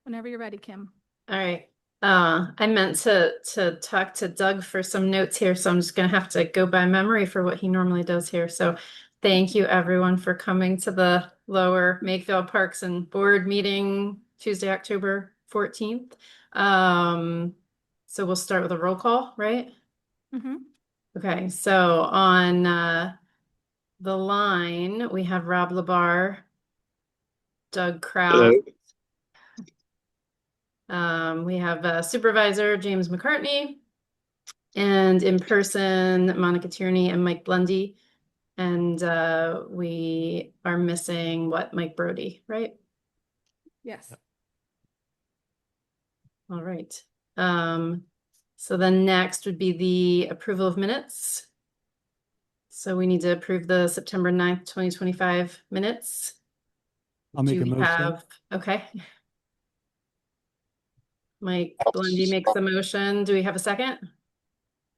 Whenever you're ready, Kim. All right. I meant to talk to Doug for some notes here, so I'm just gonna have to go by memory for what he normally does here. So thank you everyone for coming to the Lower Makefield Parks and Board meeting Tuesday, October 14th. So we'll start with a roll call, right? Mm-hmm. Okay, so on the line, we have Rob Labar, Doug Kraus. Hello. We have Supervisor James McCartney, and in person, Monica Tierney and Mike Blundy. And we are missing Mike Brody, right? Yes. All right. So then next would be the approval of minutes. So we need to approve the September 9th, 2025 minutes. I'll make a motion. Okay. Mike Blundy makes a motion. Do we have a second?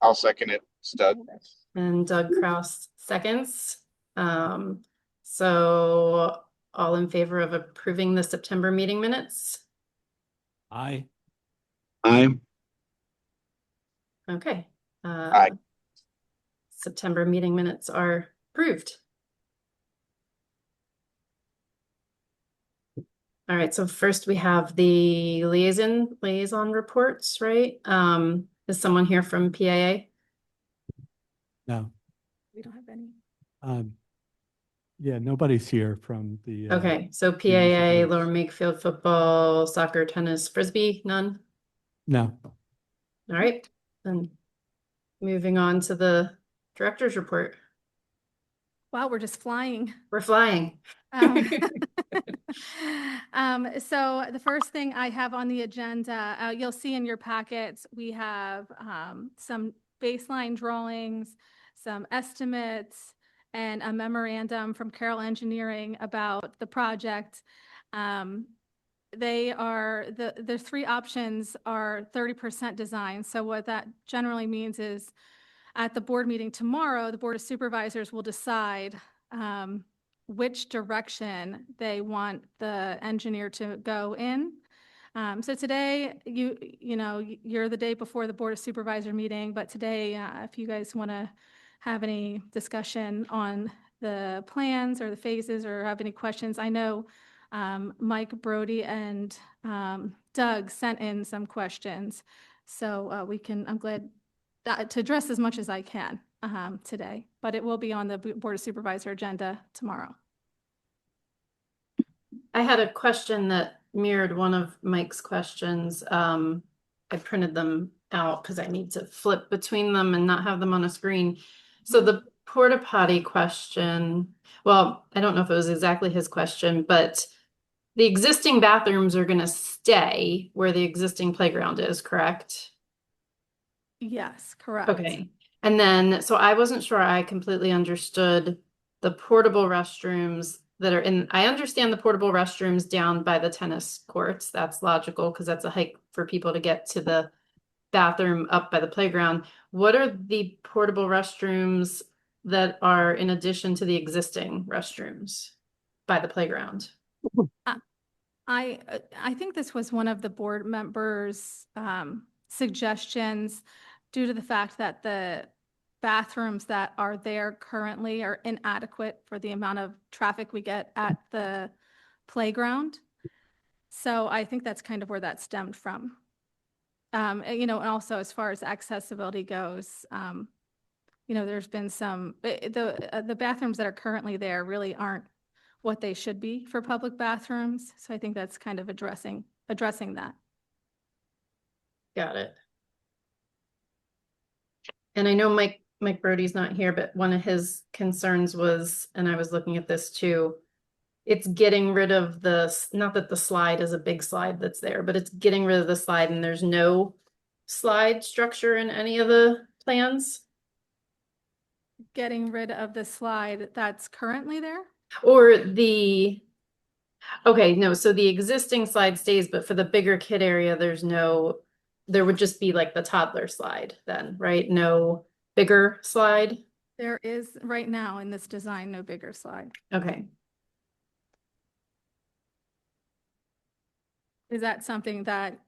I'll second it. Stud. And Doug Kraus seconds. So all in favor of approving the September meeting minutes? Aye. Aye. Okay. Aye. September meeting minutes are approved. All right, so first we have the liaison reports, right? Is someone here from PAA? No. We don't have any. Yeah, nobody's here from the. Okay, so PAA, Lower Makefield football, soccer, tennis, Frisbee, none? No. All right, then moving on to the director's report. Wow, we're just flying. We're flying. So the first thing I have on the agenda, you'll see in your packets, we have some baseline drawings, some estimates, and a memorandum from Carroll Engineering about the project. They are, the three options are 30% design. So what that generally means is at the board meeting tomorrow, the Board of Supervisors will decide which direction they want the engineer to go in. So today, you're the day before the Board of Supervisor meeting, but today, if you guys want to have any discussion on the plans or the phases or have any questions, I know Mike Brody and Doug sent in some questions. So I'm glad to address as much as I can today, but it will be on the Board of Supervisor agenda tomorrow. I had a question that mirrored one of Mike's questions. I printed them out because I need to flip between them and not have them on a screen. So the porta potty question, well, I don't know if it was exactly his question, but the existing bathrooms are going to stay where the existing playground is, correct? Yes, correct. Okay. And then, so I wasn't sure I completely understood the portable restrooms that are in, I understand the portable restrooms down by the tennis courts. That's logical because that's a hike for people to get to the bathroom up by the playground. What are the portable restrooms that are in addition to the existing restrooms by the playground? I think this was one of the board members' suggestions due to the fact that the bathrooms that are there currently are inadequate for the amount of traffic we get at the playground. So I think that's kind of where that stemmed from. And also as far as accessibility goes, there's been some, the bathrooms that are currently there really aren't what they should be for public bathrooms. So I think that's kind of addressing that. Got it. And I know Mike Brody's not here, but one of his concerns was, and I was looking at this too, it's getting rid of not that the slide is a big slide that's there, but it's getting rid of the slide and there's no slide structure in any of the plans. Getting rid of the slide that's currently there? Or okay, no, so the existing slide stays, but for the bigger kid area, there would just be like the toddler slide then, right? No bigger slide? There is right now in this design, no bigger slide. Okay. Is that something that,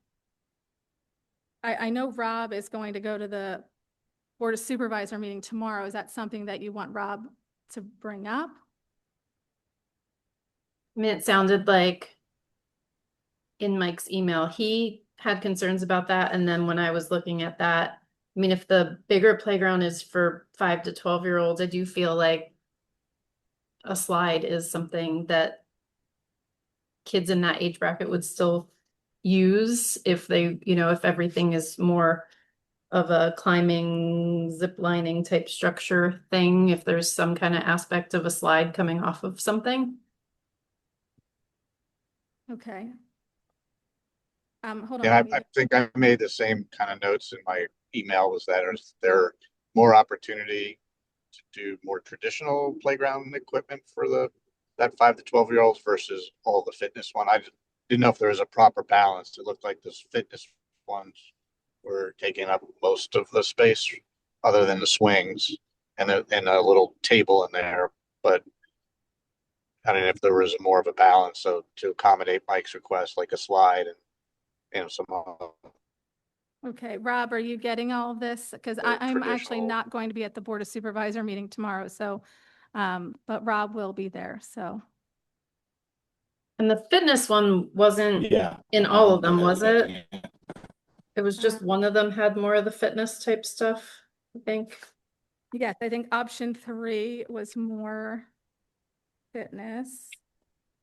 I know Rob is going to go to the Board of Supervisor meeting tomorrow. Is that something that you want Rob to bring up? I mean, it sounded like in Mike's email, he had concerns about that. And then when I was looking at that, I mean, if the bigger playground is for 5 to 12-year-olds, I do feel like a slide is something that kids in that age bracket would still use if they, if everything is more of a climbing, zip lining type structure thing, if there's some kind of aspect of a slide coming off of something. Okay. Hold on. Yeah, let me- I think I made the same kind of notes in my email, was that there more opportunity to do more traditional playground equipment for that 5 to 12-year-olds versus all the fitness one. I just didn't know if there was a proper balance. It looked like those fitness ones were taking up most of the space other than the swings and a little table in there. But I don't know if there was more of a balance, so to accommodate Mike's request, like a slide and some Okay, Rob, are you getting all of this? Because Or I'm actually traditional- not going to be at the Board of Supervisor meeting tomorrow, so, but Rob will be there, so. And the fitness one wasn't Yeah. in all of them, was it? Yeah. It was just one of them had more of the fitness type stuff, I think. Yes, I think option 3 was more fitness.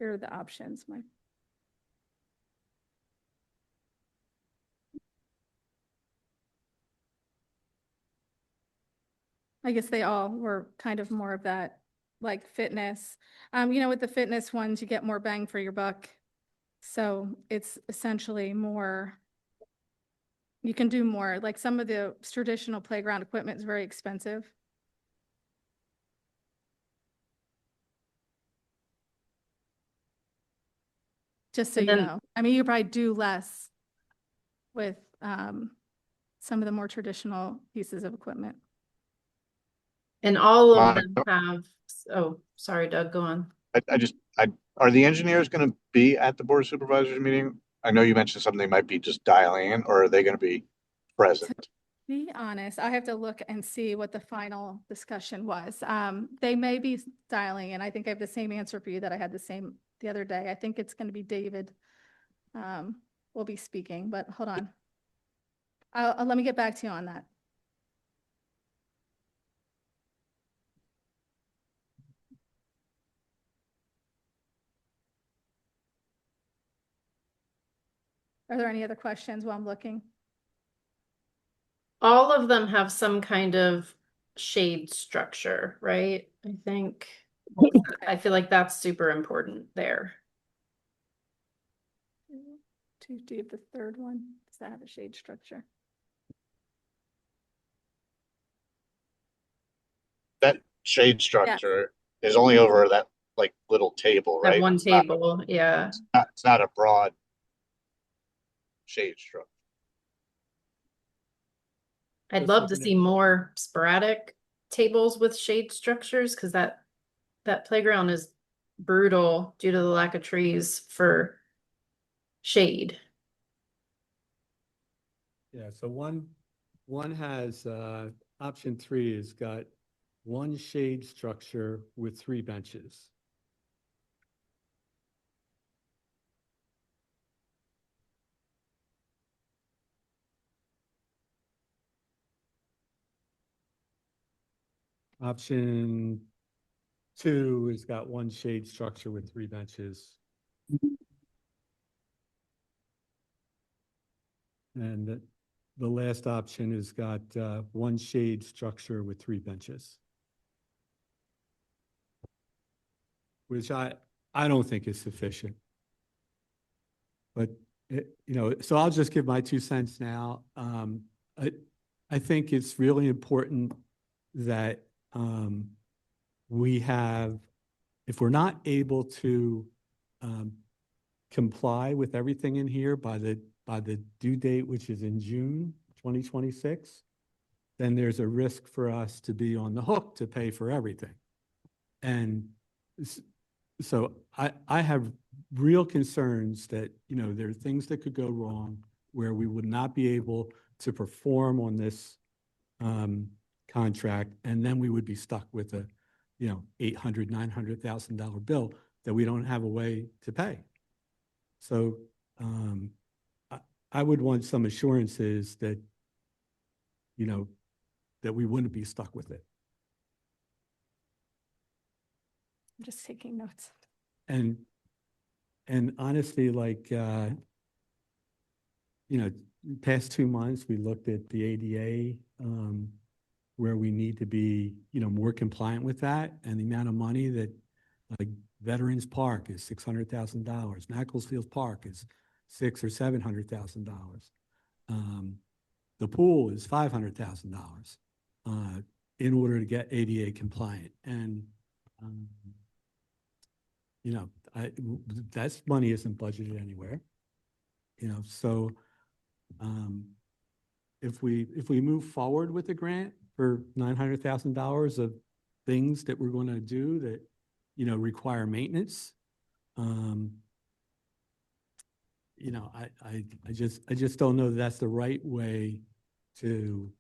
Here are the options, Mike. I guess they all were kind of more of that, like fitness. With the fitness ones, you get more bang for your buck. So it's essentially more, you can do more, like some of the traditional playground equipment is very expensive. Just so And you then- know, I mean, you probably do less with some of the more traditional pieces of equipment. And all of My- them have, oh, sorry, Doug, go on. Are the engineers going to be at the Board of Supervisors meeting? I know you mentioned something they might be just dialing in, or are they going to be present? Be honest, I have to look and see what the final discussion was. They may be dialing in. I think I have the same answer for you that I had the other day. I think it's going to be David will be speaking, but hold on. Let me get back to you on that. Are there any other questions while I'm looking? All of them have some kind of shade structure, right? I think. I feel like that's super important there. Do you have the third one? Does that have a shade structure? That shade structure is only over that like little table, That right? one It's not- table, yeah. It's not a broad shade structure. I'd Just love to looking see at- more sporadic tables with shade structures, because that playground is brutal due to the lack of trees for shade. Yeah, so one has, option 3 has got one shade structure with 3 benches. Option 2 has got one shade structure with 3 benches. And the last option has got one shade structure with 3 benches. Which I don't think is sufficient. But, so I'll just give my 2 cents now. I think it's really important that we have, if we're not able to comply with everything in here by the due date, which is in June 2026, then there's a risk for us to be on the hook to pay for everything. And so I have real concerns that, there are things that could go wrong where we would not be able to perform on this contract, and then we would be stuck with a, $800,000, $900,000 bill that we don't have a way to pay. So I would want some assurances that, that we wouldn't be stuck with it. I'm just taking notes. And honestly, past 2 months, we looked at the ADA, where we need to be, more compliant with that, and the amount of money that, like, Veterans Park is $600,000. Macclesfield Park is $600,000 or $700,000. The pool is $500,000 in order to get ADA compliant, and that money isn't budgeted anywhere. So if we move forward with the grant for $900,000 of things that we're going to do that, require maintenance, I just don't know that that's the right way to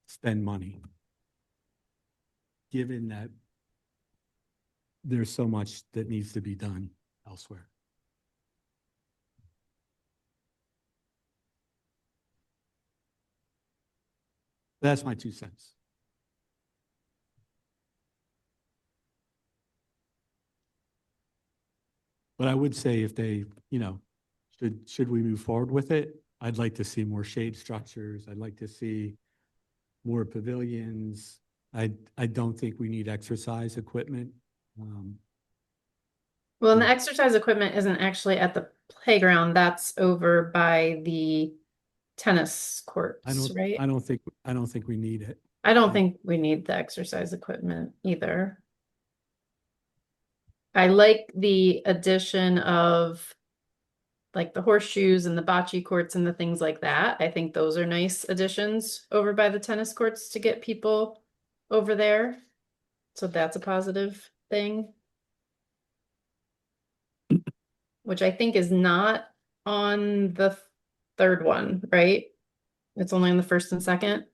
spend money, given that there's so much that needs to be done elsewhere. That's my 2 cents. But I would say if they, should we move forward with it, I'd like to see more shade structures. I'd like to see more pavilions. I don't think we need exercise equipment. Well, and the exercise equipment isn't actually at the playground. That's over by the tennis courts, right? I don't think we need it. I don't think we need the exercise equipment either. I like the addition of like the horseshoes and the bocce courts and the things like that. I think those are nice additions over by the tennis courts to get people over there. So that's a positive thing. Which I think is not on the third one, right? It's only on the first and second.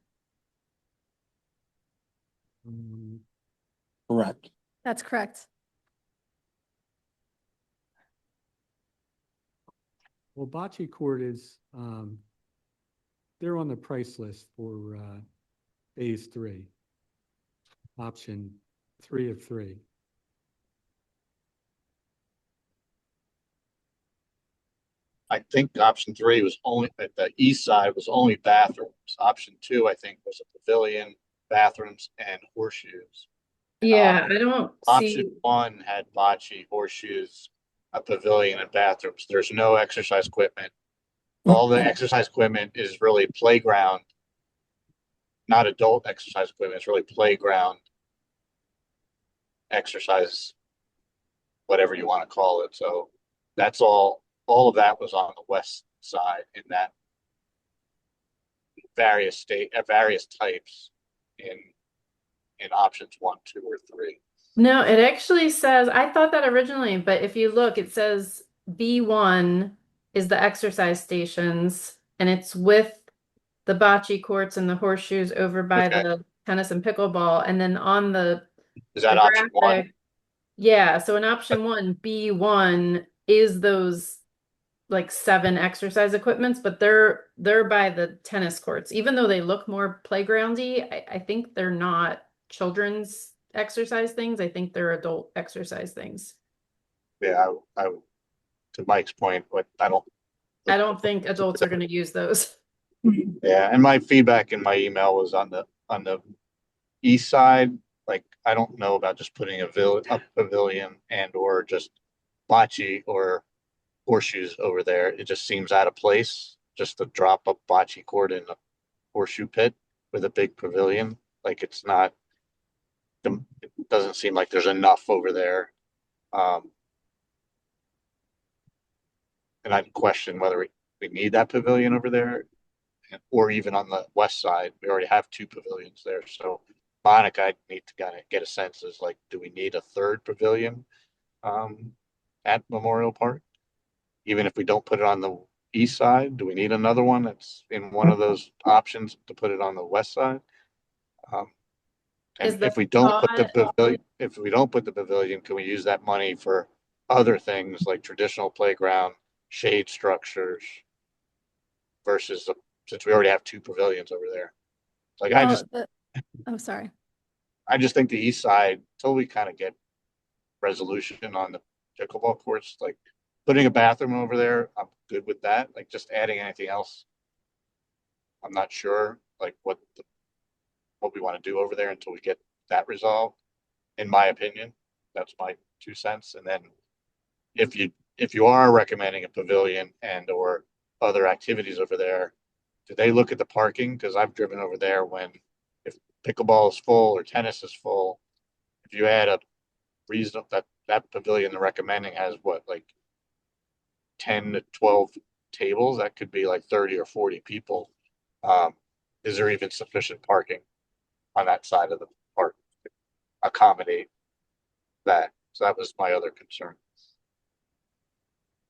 Correct. That's correct. Well, bocce court is, they're on the price list for phase 3, option 3 of 3. I think option 3 was only at the east side, was only bathrooms. Option 2, I think, was a pavilion, bathrooms, and horseshoes. Yeah, I don't Option see. 1 had bocce, horseshoes, a pavilion, and bathrooms. There's no exercise equipment. All the exercise equipment is really playground, not adult exercise equipment. It's really playground exercise, whatever you want to call it. So that's all of that was on the west side in that various types in options 1, 2, or 3. No, it actually says, I thought that originally, but if you look, it says B1 is the exercise stations, and it's with the bocce courts and the horseshoes over by Okay. the tennis and pickleball. And then on the Is that the option 1? graphic, yeah, so in option 1, B1 is those like 7 exercise equipments, but they're by the tennis courts. Even though they look more playgroundy, I think they're not children's exercise things. I think they're adult exercise things. Yeah, I to Mike's point, but I don't think adults are going to use those. Yeah, and my feedback in my email was on the east side. Like, I don't know about just putting a pavilion and or just bocce or horseshoes over there. It just seems out of place just to drop a bocce court in a horseshoe pit with a big pavilion. Like, it doesn't seem like there's enough over there. And I'd question whether we need that pavilion over there, or even on the west side. We already have 2 pavilions there. So Monica, I need to kind of get a sense is like, do we need a third pavilion at Memorial Park? Even if we don't put it on the east side, do we need another one that's in one of those options to put it on the west side? Is And the if we don't put the thought- pavilion, can we use that money for other things like traditional playground, shade structures versus since we already have two pavilions over there? Like Well, oh, sorry. I just think the east side, till we kind of get resolution on the pickleball courts, like putting a bathroom over there, I'm good with that. Like just adding anything else, I'm not sure like what we want to do over there until we get that resolved. In my opinion, that's my 2 cents. And then if you are recommending a pavilion and or other activities over there, do they look at the parking? Because I've driven over there when if pickleball is full or tennis is full, if you add a reason that pavilion they're recommending has what, like 10 to 12 tables, that could be like 30 or 40 people. Is there even sufficient parking on that side of the park to accommodate that? So that was my other concern.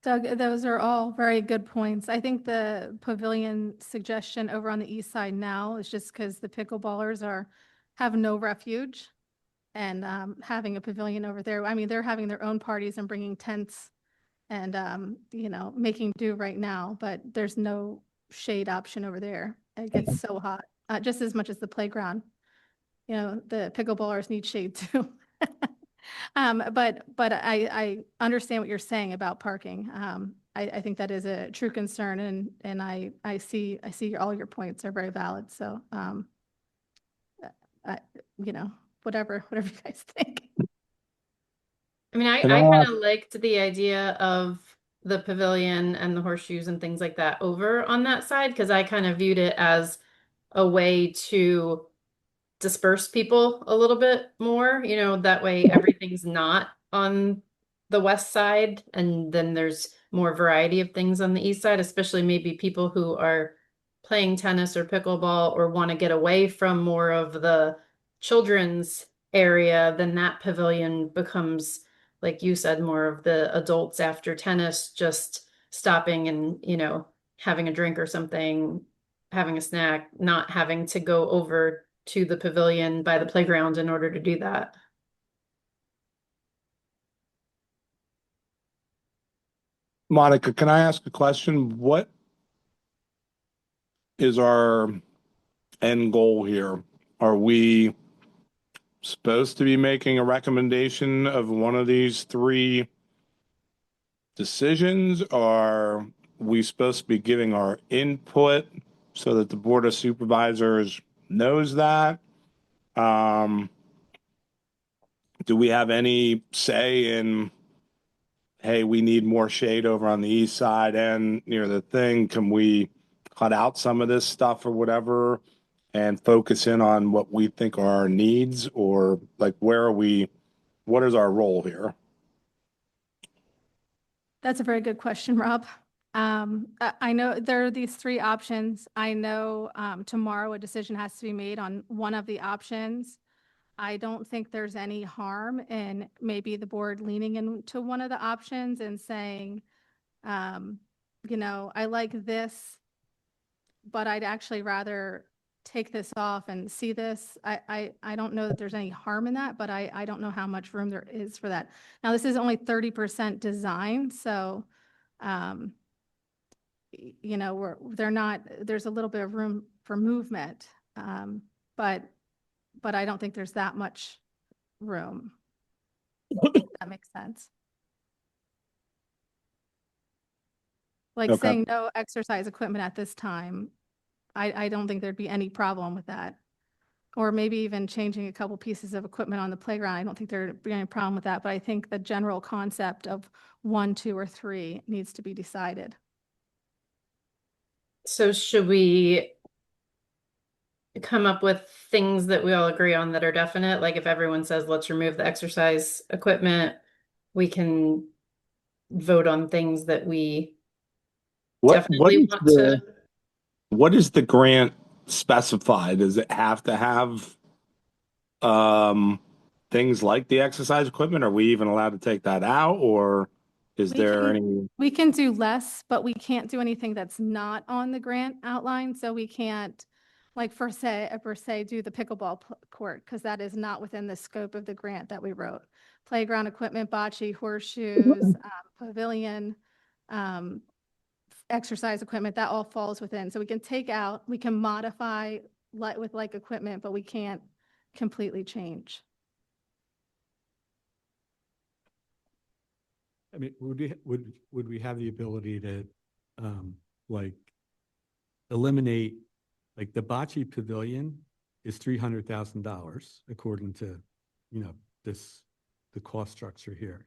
Doug, those are all very good points. I think the pavilion suggestion over on the east side now is just because the pickleballers have no refuge. And having a pavilion over there, I mean, they're having their own parties and bringing tents and, making do right now, but there's no shade option over there. It gets so hot, just as much as the playground. The pickleballers need shade too. But I understand what you're saying about parking. I think that is a true concern, and I see all your points are very valid. So, whatever you guys think. I mean, I Can I kind ask- of liked the idea of the pavilion and the horseshoes and things like that over on that side because I kind of viewed it as a way to disperse people a little bit more, that way everything's not on the west side and then there's more variety of things on the east side, especially maybe people who are playing tennis or pickleball or want to get away from more of the children's area, then that pavilion becomes, like you said, more of the adults after tennis, just stopping and, having a drink or something, having a snack, not having to go over to the pavilion by the playground in order to do that. Monica, can I ask a question? What is our end goal here? Are we supposed to be making a recommendation of one of these three decisions? Are we supposed to be giving our input so that the Board of Supervisors knows that? Do we have any say in, hey, we need more shade over on the east side and near the thing? Can we cut out some of this stuff or whatever and focus in on what we think are our needs? Or like, what is our role here? That's a very good question, Rob. I know there are these three options. I know tomorrow a decision has to be made on one of the options. I don't think there's any harm in maybe the board leaning into one of the options and saying, I like this, but I'd actually rather take this off and see this. I don't know that there's any harm in that, but I don't know how much room there is for that. Now, this is only 30% design, so, there's a little bit of room for movement, but I don't think there's that much room. If that makes sense. Like Okay. saying no exercise equipment at this time, I don't think there'd be any problem with that. Or maybe even changing a couple pieces of equipment on the playground. I don't think there'd be any problem with that, but I think the general concept of 1, 2, or 3 needs to be decided. So should we come up with things that we all agree on that are definite? Like if everyone says, let's remove the exercise equipment, we can vote on things that we definitely want to. What is the grant specify? Does it have to have things like the exercise equipment? Are we even allowed to take that out? Or Is We there can- any, We can do less, but we can't do anything that's not on the grant outline. So we can't, like per se, do the pickleball court, because that is not within the scope of the grant that we wrote. Playground equipment, bocce, horseshoes, pavilion, exercise equipment, that all falls within. So we can take out, we can modify with like equipment, but we can't completely change. I mean, would we have the ability to, like, eliminate, like, the bocce pavilion is $300,000 according to, the cost structure here.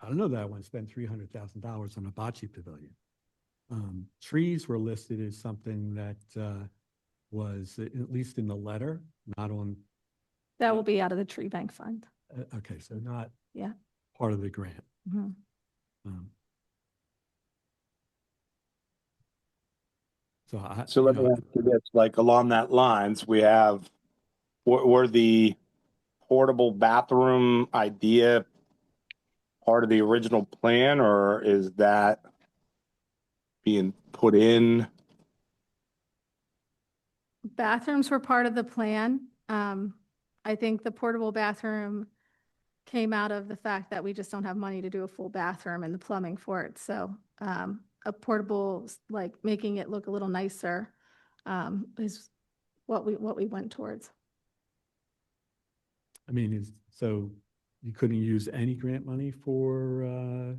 I don't know that I want to spend $300,000 on a bocce pavilion. Trees were listed as something that was at least in the letter, not on. That will be out of the tree bank fund. Okay, so not Yeah. part of the grant. Mhm. so let me ask you this, like along that lines, we have, were the portable bathroom idea part of the original plan, or is that being put in? Bathrooms were part of the plan. I think the portable bathroom came out of the fact that we just don't have money to do a full bathroom and the plumbing for it. So a portable, like making it look a little nicer, is what we went towards. I mean, so you couldn't use any grant money for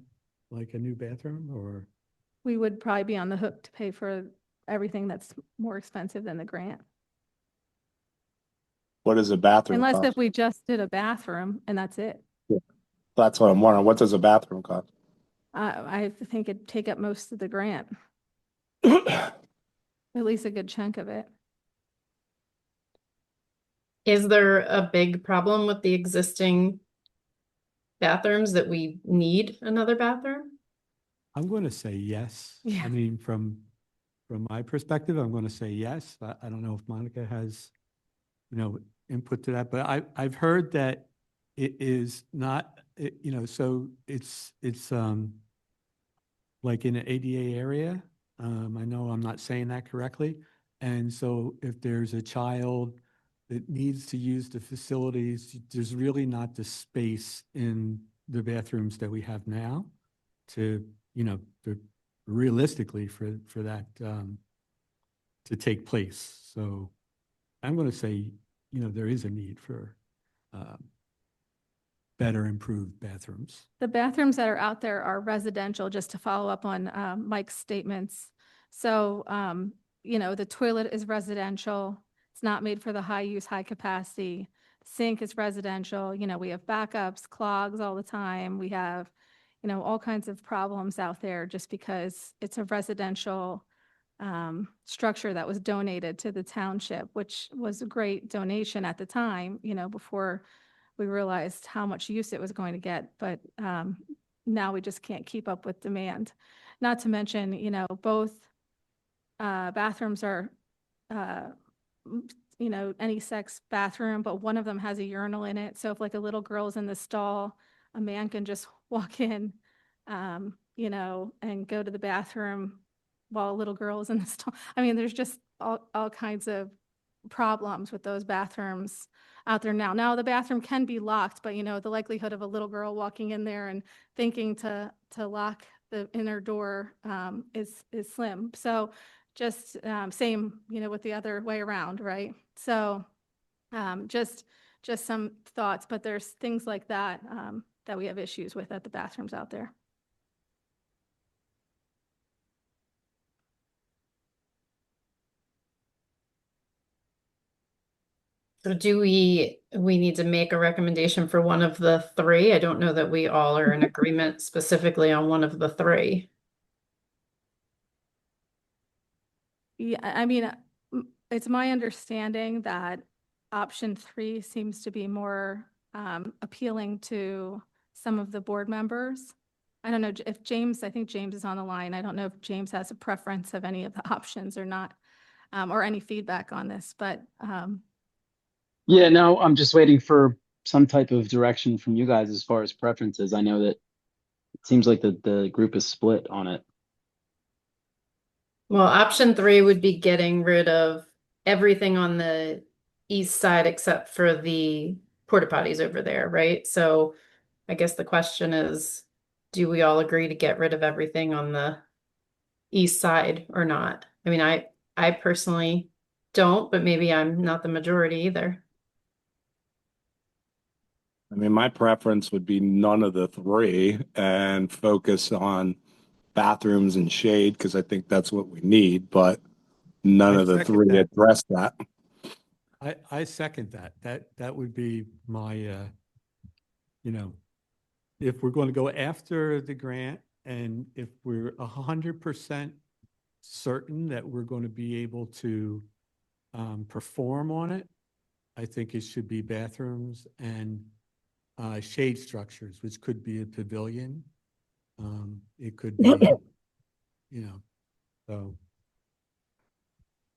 like a new bathroom, or? We would probably be on the hook to pay for everything that's more expensive than the grant. What is a bathroom Unless cost? if we just did a bathroom and that's it. That's what I'm wondering. What does a bathroom cost? I think it'd take up most of the grant, at least a good chunk of it. Is there a big problem with the existing bathrooms that we need another bathroom? I'm going to say yes. Yeah. I mean, from my perspective, I'm going to say yes. I don't know if Monica has, input to that, but I've heard that it is not, so it's like in an ADA area. I know I'm not saying that correctly. And so if there's a child that needs to use the facilities, there's really not the space in the bathrooms that we have now to, realistically for that to take place. So I'm going to say, there is a need for better improved bathrooms. The bathrooms that are out there are residential, just to follow up on Mike's statements. So, the toilet is residential. It's not made for the high use, high capacity. Sink is residential. We have backups, clogs all the time. We have, all kinds of problems out there just because it's a residential structure that was donated to the township, which was a great donation at the time, before we realized how much use it was going to get. But now we just can't keep up with demand. Not to mention, both bathrooms are, any sex bathroom, but one of them has a urinal in it. So if like a little girl's in the stall, a man can just walk in, and go to the bathroom while a little girl is in the stall. I mean, there's just all kinds of problems with those bathrooms out there now. Now the bathroom can be locked, but the likelihood of a little girl walking in there and thinking to lock the inner door is slim. So just same, with the other way around, right? So just some thoughts, but there's things like that that we have issues with at the bathrooms out there. So do we need to make a recommendation for one of the three? I don't know that we all are in agreement specifically on one of the three. Yeah, I mean, it's my understanding that option 3 seems to be more appealing to some of the board members. I don't know if James, I think James is on the line. I don't know if James has a preference of any of the options or not, or any feedback on this, but Yeah, no, I'm just waiting for some type of direction from you guys as far as preferences. I know that It seems like the group is split on it. Well, option 3 would be getting rid of everything on the east side except for the porta potties over there, right? So I guess the question is, do we all agree to get rid of everything on the east side or not? I mean, I personally don't, but maybe I'm not the majority either. I mean, my preference would be none of the three and focus on bathrooms and shade because I think that's what we need, but none I of the second three that. address that. I second that. That would be my, you know, if we're going to go after the grant and if we're 100% certain that we're going to be able to perform on it, I think it should be bathrooms and shade structures, which could be a pavilion. It could be, you know, so.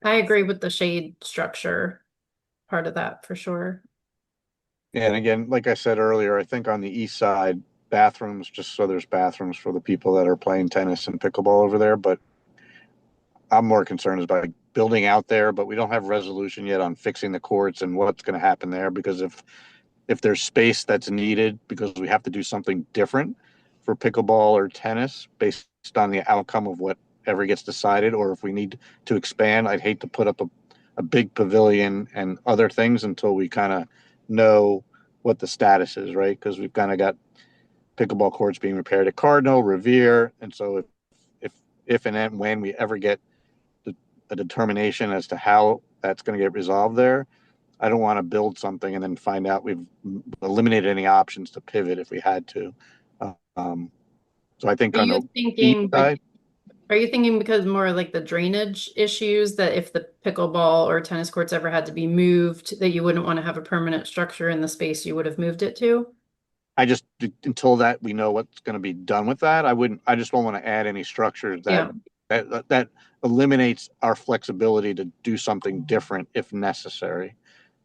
I agree with the shade structure part of that for sure. Yeah, and again, like I said earlier, I think on the east side, bathrooms, just so there's bathrooms for the people that are playing tennis and pickleball over there, but I'm more concerned about building out there, but we don't have resolution yet on fixing the courts and what's going to happen there, because if there's space that's needed because we have to do something different for pickleball or tennis based on the outcome of whatever gets decided, or if we need to expand, I'd hate to put up a big pavilion and other things until we kind of know what the status is, right? Because we've kind of got pickleball courts being repaired at Cardinal, Revere, and so if and then when we ever get a determination as to how that's going to get resolved there, I don't want to build something and then find out we've eliminated any options to pivot if we had to. So I think Are on you the thinking, east side, are you thinking because more like the drainage issues that if the pickleball or tennis courts ever had to be moved, that you wouldn't want to have a permanent structure in the space you would have moved it to? I just, until that we know what's going to be done with that, I just don't want to add any structures that eliminates our flexibility to do something different if necessary.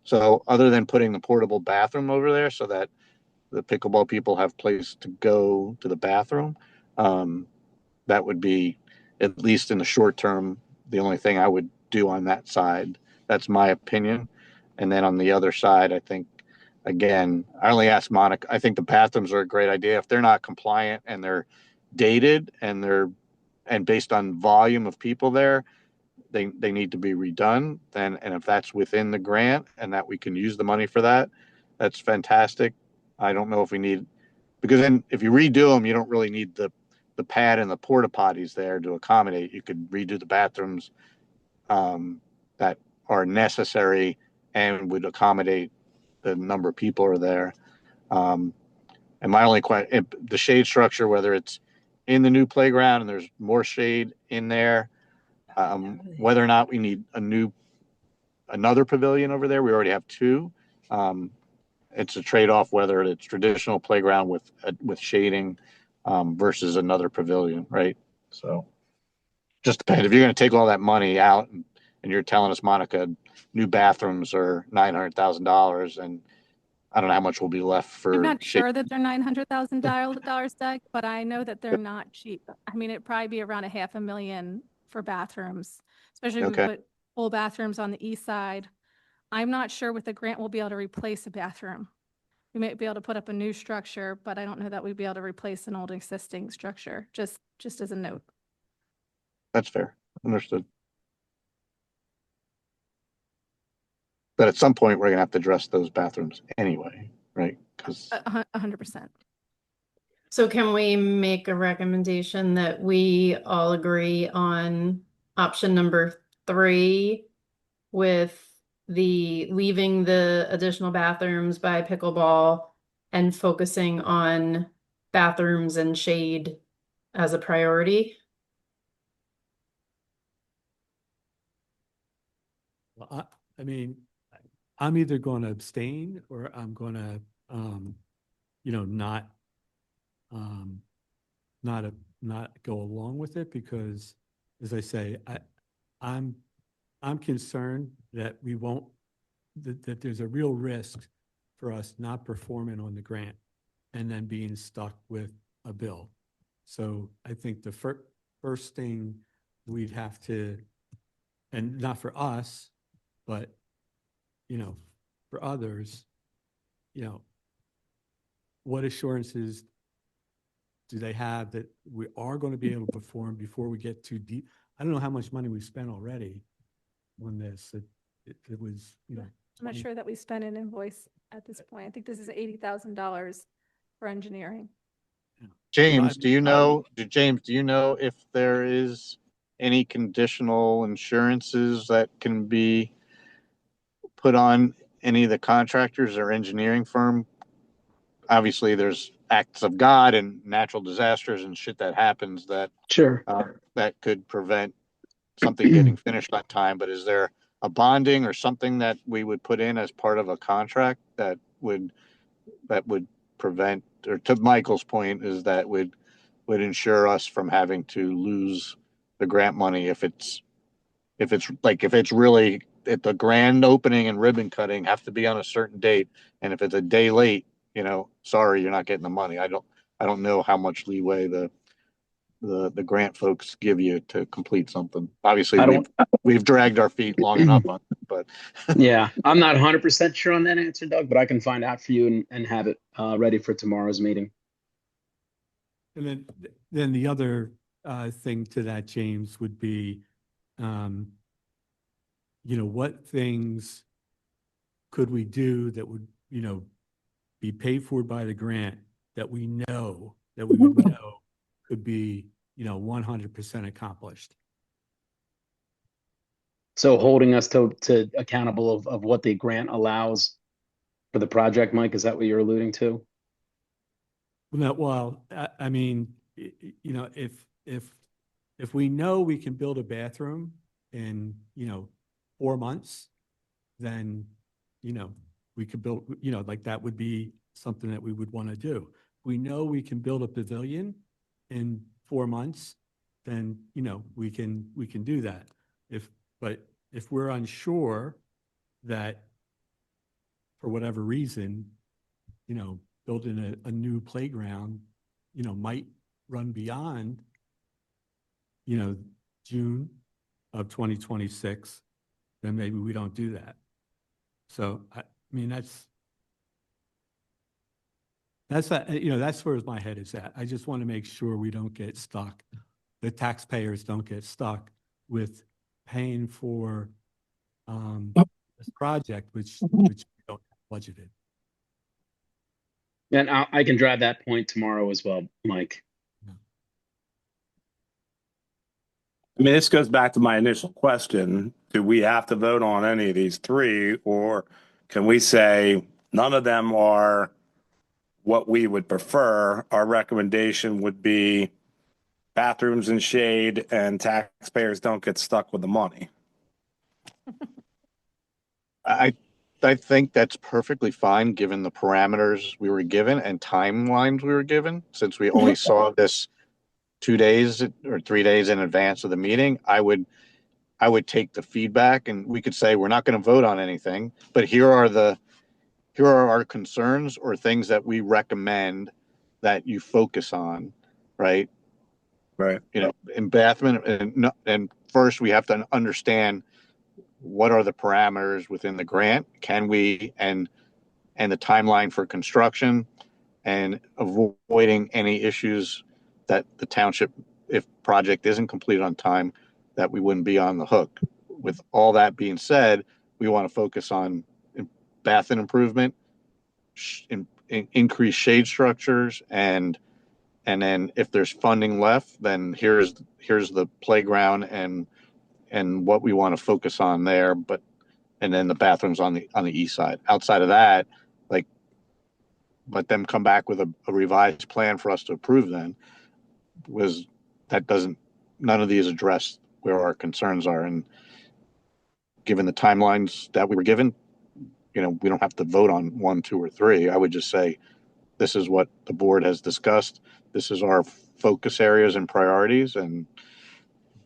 So other than putting the portable bathroom over there so that the pickleball people have place to go to the bathroom, that would be, at least in the short term, the only thing I would do on that side. That's my opinion. And then on the other side, I think, again, I only asked Monica, I think the bathrooms are a great idea. If they're not compliant and they're dated and based on volume of people there, they need to be redone then. And if that's within the grant and that we can use the money for that, that's fantastic. I don't know if we need, because then if you redo them, you don't really need the pad and the porta potties there to accommodate. You could redo the bathrooms that are necessary and would accommodate the number of people are there. And my only question, the shade structure, whether it's in the new playground and there's more shade in there, whether or not we need another pavilion over there. We already have two. It's a trade-off whether it's traditional playground with shading versus another pavilion, right? So just depends. If you're going to take all that money out and you're telling us, Monica, new bathrooms are $900,000, and I don't know how much will be left for. I'm not sure that they're $900,000, Doug, but I know that they're not cheap. I mean, it'd probably be around $500,000 for bathrooms, especially if we Okay. put full bathrooms on the east side. I'm not sure with the grant we'll be able to replace a bathroom. We might be able to put up a new structure, but I don't know that we'd be able to replace an old existing structure, just as a note. That's fair. Understood. But at some point, we're going to have to address those bathrooms anyway, right? Because 100%. So can we make a recommendation that we all agree on option number 3 with leaving the additional bathrooms by pickleball and focusing on bathrooms and shade as a priority? Well, I mean, I'm either going to abstain or I'm going to, not go along with it because, as I say, I'm concerned that we won't, that there's a real risk for us not performing on the grant and then being stuck with a bill. So I think the first thing we'd have to, and not for us, but, you know, for others, you know, what assurances do they have that we are going to be able to perform before we get too deep? I don't know how much money we've spent already on this. It was, you know. I'm not sure that we spent an invoice at this point. I think this is $80,000 for engineering. James, do you know if there is any conditional insurances that can be put on any of the contractors or engineering firm? Obviously, there's acts of God and natural disasters and shit that happens that Sure. that could prevent something getting finished on time. But is there a bonding or something that we would put in as part of a contract that would prevent, or to Michael's point, is that would ensure us from having to lose the grant money if it's really, if the grand opening and ribbon cutting have to be on a certain date, and if it's a day late, you know, sorry, you're not getting the money. I don't know how much leeway the grant folks give you to complete something. Obviously, we've dragged our feet long enough on it, but Yeah, I'm not 100% sure on that answer, Doug, but I can find out for you and have it ready for tomorrow's meeting. And then the other thing to that, James, would be, you know, what things could we do that would, you know, be paid for by the grant that we would know could be, you know, 100% accomplished. So holding us to accountable of what the grant allows for the project, Mike, is that what you're alluding to? Well, I mean, you know, if we know we can build a bathroom in, you know, 4 months, then, you know, we could build, you know, like that would be something that we would want to do. We know we can build a pavilion in 4 months, then, you know, we can do that. But if we're unsure that for whatever reason, you know, building a new playground, you know, might run beyond, you know, June of 2026, then maybe we don't do that. So, I mean, you know, that's where my head is at. I just want to make sure we don't get stuck. The taxpayers don't get stuck with paying for this project, which we don't have budgeted. And I can drive that point tomorrow as well, Mike. I mean, this goes back to my initial question. Do we have to vote on any of these three, or can we say none of them are what we would prefer? Our recommendation would be bathrooms and shade, and taxpayers don't get stuck with the money. I think that's perfectly fine given the parameters we were given and timelines we were given. Since we only saw this 2 days or 3 days in advance of the meeting, I would take the feedback, and we could say we're not going to vote on anything, but here are our concerns or things that we recommend that you focus on, right? Right. You know, in Bathman, and first we have to understand what are the parameters within the grant, can we, and the timeline for construction, and avoiding any issues that the township, if project isn't completed on time, that we wouldn't be on the hook. With all that being said, we want to focus on bathroom improvement, increase shade structures, and then if there's funding left, then here's the playground and what we want to focus on there. And then the bathrooms on the east side. Outside of that, like, let them come back with a revised plan for us to approve. Then none of these address where our concerns are, and given the timelines that we were given, you know, we don't have to vote on 1, 2, or 3. I would just say, this is what the board has discussed. This is our focus areas and priorities, and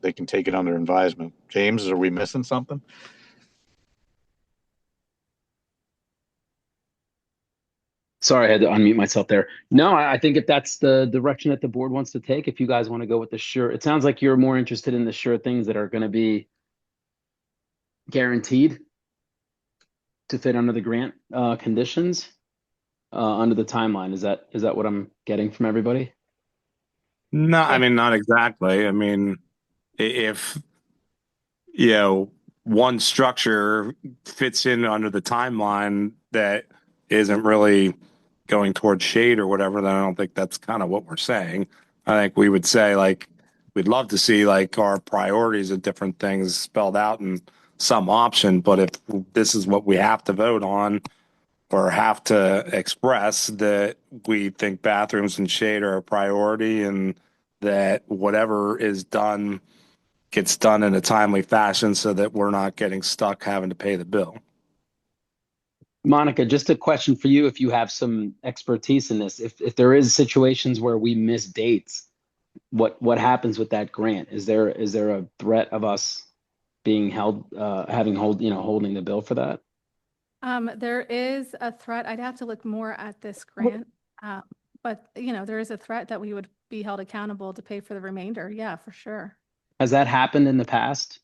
they can take it under advisement. James, are we missing something? Sorry, I had to unmute myself there. No, I think if that's the direction that the board wants to take, if you guys want to go with the sure, it sounds like you're more interested in the sure things that are going to be guaranteed to fit under the grant conditions under the timeline. Is that what I'm getting from everybody? No, I Yeah. mean, not exactly. I mean, if, you know, one structure fits in under the timeline that isn't really going towards shade or whatever, then I don't think that's kind of what we're saying. I think we would say, like, we'd love to see like our priorities of different things spelled out in some option, but if this is what we have to vote on or have to express, that we think bathrooms and shade are a priority, and that whatever is done gets done in a timely fashion so that we're not getting stuck having to pay the bill. Monica, just a question for you, if you have some expertise in this. If there is situations where we miss dates, what happens with that grant? Is there a threat of us being held holding the bill for that? There is a threat. I'd have to look more at this grant. But there is a threat that we would be held accountable to pay for the remainder. Yeah, for sure. Has that happened in the past?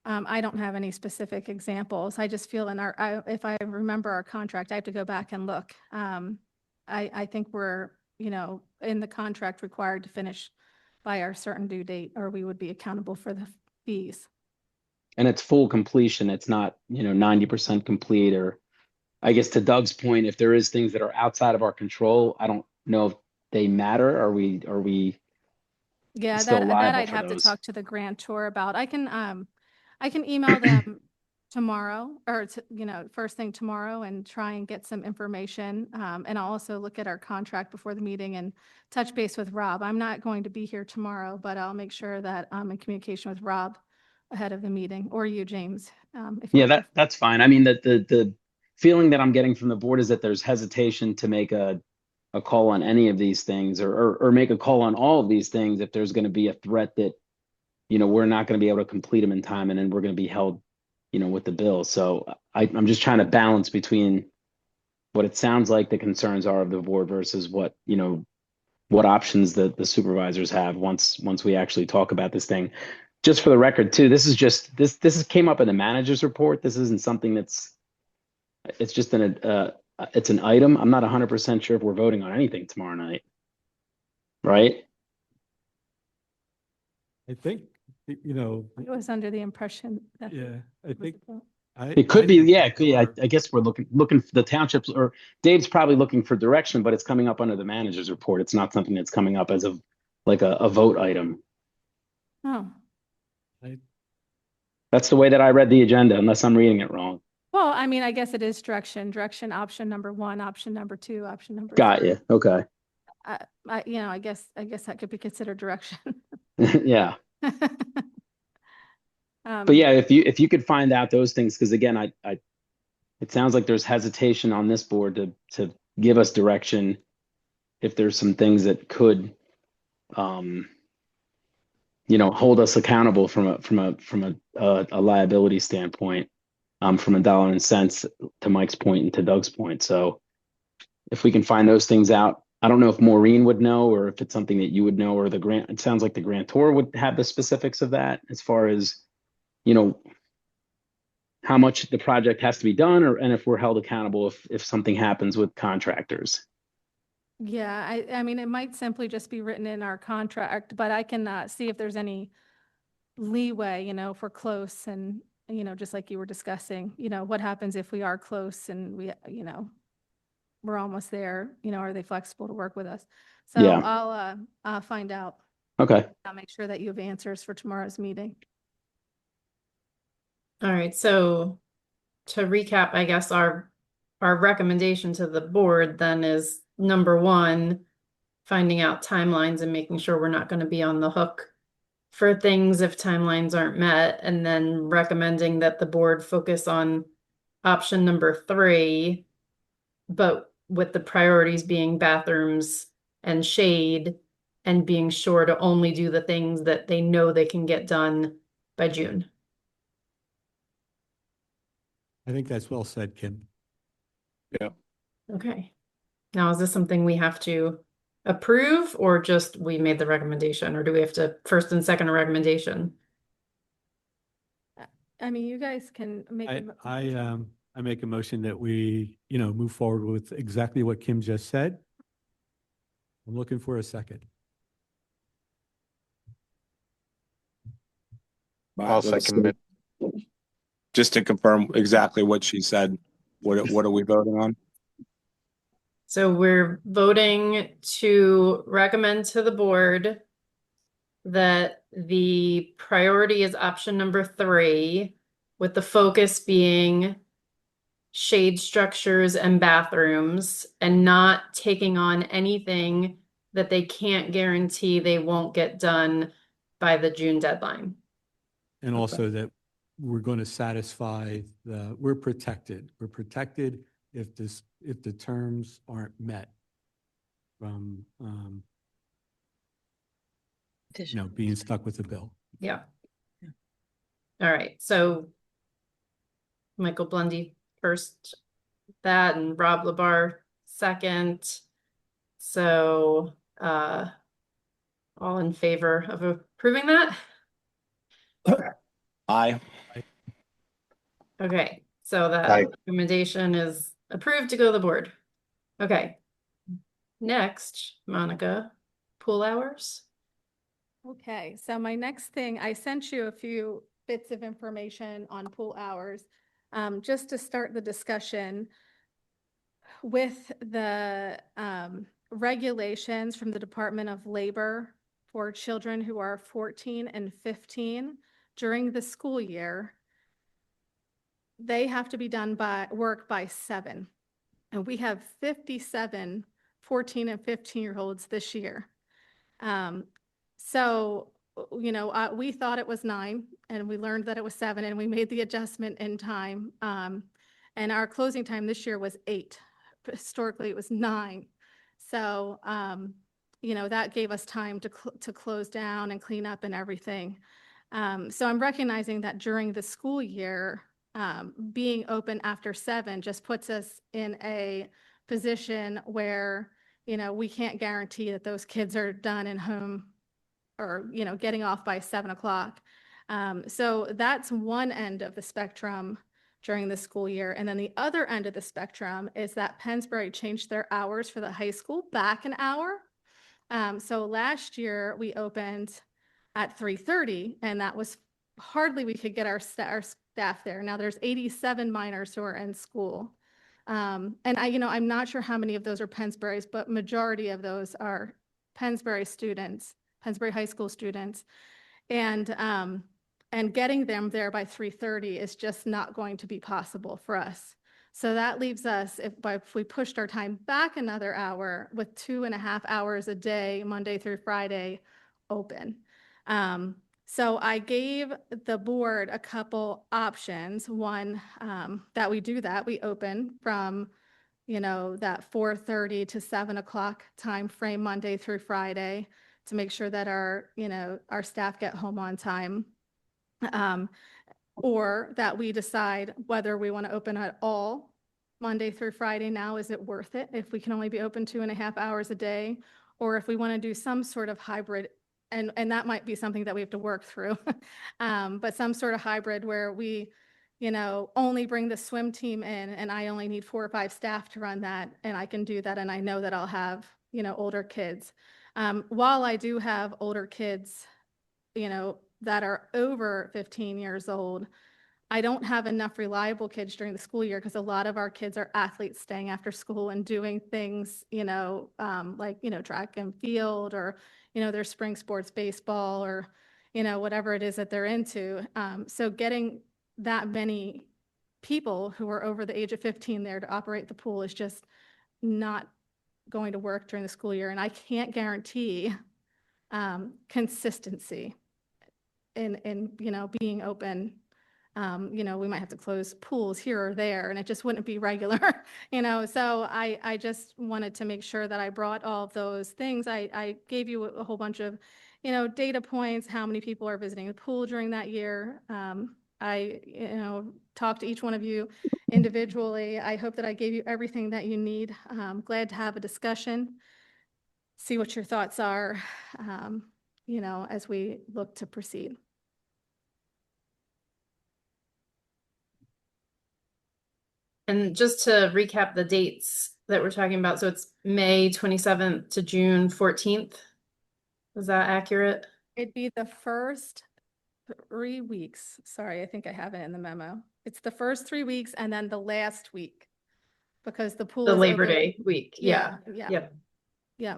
I don't have any specific examples. I just feel if I remember our contract, I have to go back and look. I think we're, in the contract required to finish by our certain due date, or we would be accountable for the fees. And it's full completion. It's not, 90% complete, or I guess to Doug's point, if there is things that are outside of our control, I don't know if they matter. Are we Yeah, still that liable I'd for have to those? talk to the grantor about. I can email them tomorrow, or first thing tomorrow, and try and get some information. And I'll also look at our contract before the meeting and touch base with Rob. I'm not going to be here tomorrow, but I'll make sure that I'm in communication with Rob ahead of the meeting, or you, James. If you Yeah, prefer. that's fine. I mean, the feeling that I'm getting from the board is that there's hesitation to make a call on any of these things, or make a call on all of these things if there's going to be a threat that, we're not going to be able to complete them in time, and then we're going to be held, with the bill. So I'm just trying to balance between what it sounds like the concerns are of the board versus what options the supervisors have once we actually talk about this thing. Just for the record too, this came up in the manager's report. This isn't something it's just it's an item. I'm not 100% sure if we're voting on anything tomorrow night. Right? I think, I was under the impression that. yeah, I think. It could be, yeah. I guess we're looking for the townships, or Dave's probably looking for direction, but it's coming up under the manager's report. It's not something that's coming up as a vote item. Oh, That's the way that I read the agenda, unless I'm reading it wrong. well, I mean, I guess it is direction, option number 1, option number 2, option number Got 3. you. Okay. I guess that could be considered direction. Yeah. But yeah, if you could find out those things, because again, it sounds like there's hesitation on this board to give us direction if there's some things that could, hold us accountable from a liability standpoint, from a dollar and cents, to Mike's point and to Doug's point. So if we can find those things out, I don't know if Maureen would know, or if it's something that you would know, or it sounds like the grantor would have the specifics of that as far as, how much the project has to be done, and if we're held accountable if something happens with contractors. Yeah, I mean, it might simply just be written in our contract, but I can see if there's any leeway, if we're close, and, just like you were discussing, what happens if we are close and we're almost there, are they flexible to work with us? So Yeah. I'll find out. Okay. I'll make sure that you have answers for tomorrow's meeting. All right, so to recap, I guess our recommendation to the board then is, number 1, finding out timelines and making sure we're not going to be on the hook for things if timelines aren't met, and then recommending that the board focus on option number 3, but with the priorities being bathrooms and shade, and being sure to only do the things that they know they can get done by June. I think that's well said, Kim. Yeah. Okay. Now, is this something we have to approve or just we made the recommendation, or do we have to first and second a recommendation? I mean, you guys can make. I make a motion that we, move forward with exactly what Kim just said. I'm looking for a second. I'll second it. Just to confirm exactly what she said, what are we voting on? So we're voting to recommend to the board that the priority is option number 3, with the focus being shade structures and bathrooms, and not taking on anything that they can't guarantee they won't get done by the June deadline. And also that we're going to satisfy we're protected. We're protected if the terms aren't met from, being stuck with the bill. Yeah. All right. So Michael Blundy first, that, and Rob Labar second. So, all in favor of approving that? Aye. Okay, so that Aye. recommendation is approved to go to the board. Okay. Next, Monica, pool hours. Okay, so my next thing, I sent you a few bits of information on pool hours. Just to start the discussion with the regulations from the Department of Labor for children who are 14 and 15 during the school year, they have to be done by 7. And we have 57 14 and 15-year-olds this year. So, we thought it was 9, and we learned that it was 7, and we made the adjustment in time. And our closing time this year was 8. Historically, it was 9. So, that gave us time to close down and clean up and everything. So I'm recognizing that during the school year, being open after 7 just puts us in a position where, we can't guarantee that those kids are done and home or, getting off by 7 o'clock. So that's one end of the spectrum during the school year. And then the other end of the spectrum is that Pennsbury changed their hours for the high school back an hour. So last year we opened at 3:30, and that was hardly we could get our staff there. Now there's 87 minors who are in school. And I'm not sure how many of those are Pennsbury's, but majority of those are Pennsbury students, Pennsbury High School students. And getting them there by 3:30 is just not going to be possible for us. So that leaves us, if we pushed our time back another hour, with 2.5 hours a day, Monday through Friday, open. So I gave the board a couple options. One, that we open from, that 4:30 to 7 o'clock time frame, Monday through Friday, to make sure that our staff get home on time. Or that we decide whether we want to open at all Monday through Friday. Now, is it worth it if we can only be open 2.5 hours a day? Or if we want to do some sort of hybrid, and that might be something that we have to work through, but some sort of hybrid where we, only bring the swim team in, and I only need 4 or 5 staff to run that, and I can do that, and I know that I'll have, older kids. While I do have older kids, that are over 15 years old, I don't have enough reliable kids during the school year, because a lot of our kids are athletes staying after school and doing things, like, track and field, or, their spring sports, baseball, or, whatever it is that they're into. So getting that many people who are over the age of 15 there to operate the pool is just not going to work during the school year. And I can't guarantee consistency in being open. We might have to close pools here or there, and it just wouldn't be regular. So I just wanted to make sure that I brought all of those things. I gave you a whole bunch of data points, how many people are visiting the pool during that year, I, talked to each one of you individually. I hope that I gave you everything that you need. Glad to have a discussion, see what your thoughts are, as we look to proceed. And just to recap the dates that we're talking about, so it's May 27th to June 14th. Is that accurate? It'd be the first 3 weeks. Sorry, I think I have it in the memo. It's the first 3 weeks and then the last week because the pool The is Labor open. Day week, yeah. Yeah. Yep. Yeah.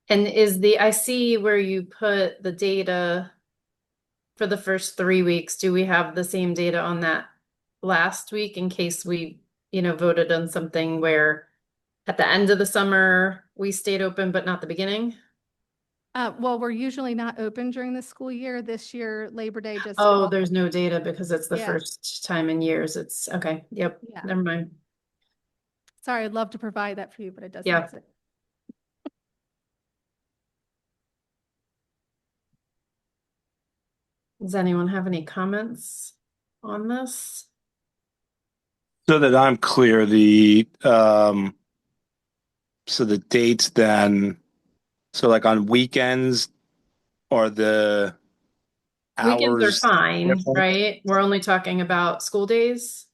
And I see where you put the data for the first 3 weeks. Do we have the same data on that last week in case we, voted on something where at the end of the summer, we stayed open, but not the beginning? Well, we're usually not open during the school year. This year, Labor Day just. Oh, there's no data because it's the Yeah. first time in years. It's okay. Yep. Yeah. Never mind. Sorry, I'd love to provide that for you, but it doesn't Yeah. exist. Does anyone have any comments on this? So that I'm clear, so the dates then, so like on weekends or the Weekends are hours fine, different? right? We're only talking about school days.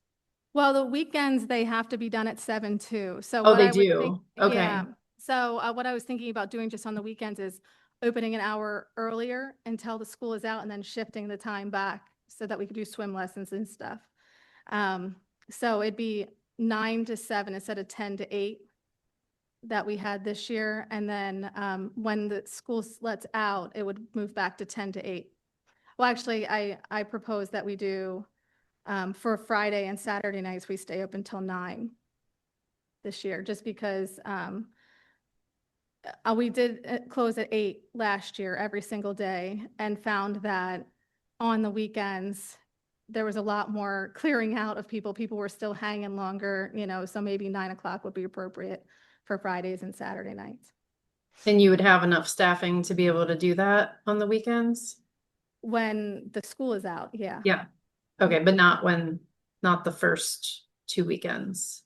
Well, the weekends, they have to be done at 7 too. So Oh, what they I would think, do. Okay. yeah. So what I was thinking about doing just on the weekends is opening an hour earlier until the school is out and then shifting the time back so that we could do swim lessons and stuff. So it'd be 9 to 7 instead of 10 to 8 that we had this year. And then when the school lets out, it would move back to 10 to 8. Well, actually, I propose that we do for Friday and Saturday nights, we stay open till 9 this year, just because we did close at 8 last year every single day and found that on the weekends, there was a lot more clearing out of people. People were still hanging longer, so maybe 9 o'clock would be appropriate for Fridays and Saturday nights. And you would have enough staffing to be able to do that on the weekends? When the school is out, yeah. Yeah. Okay, but not the first 2 weekends.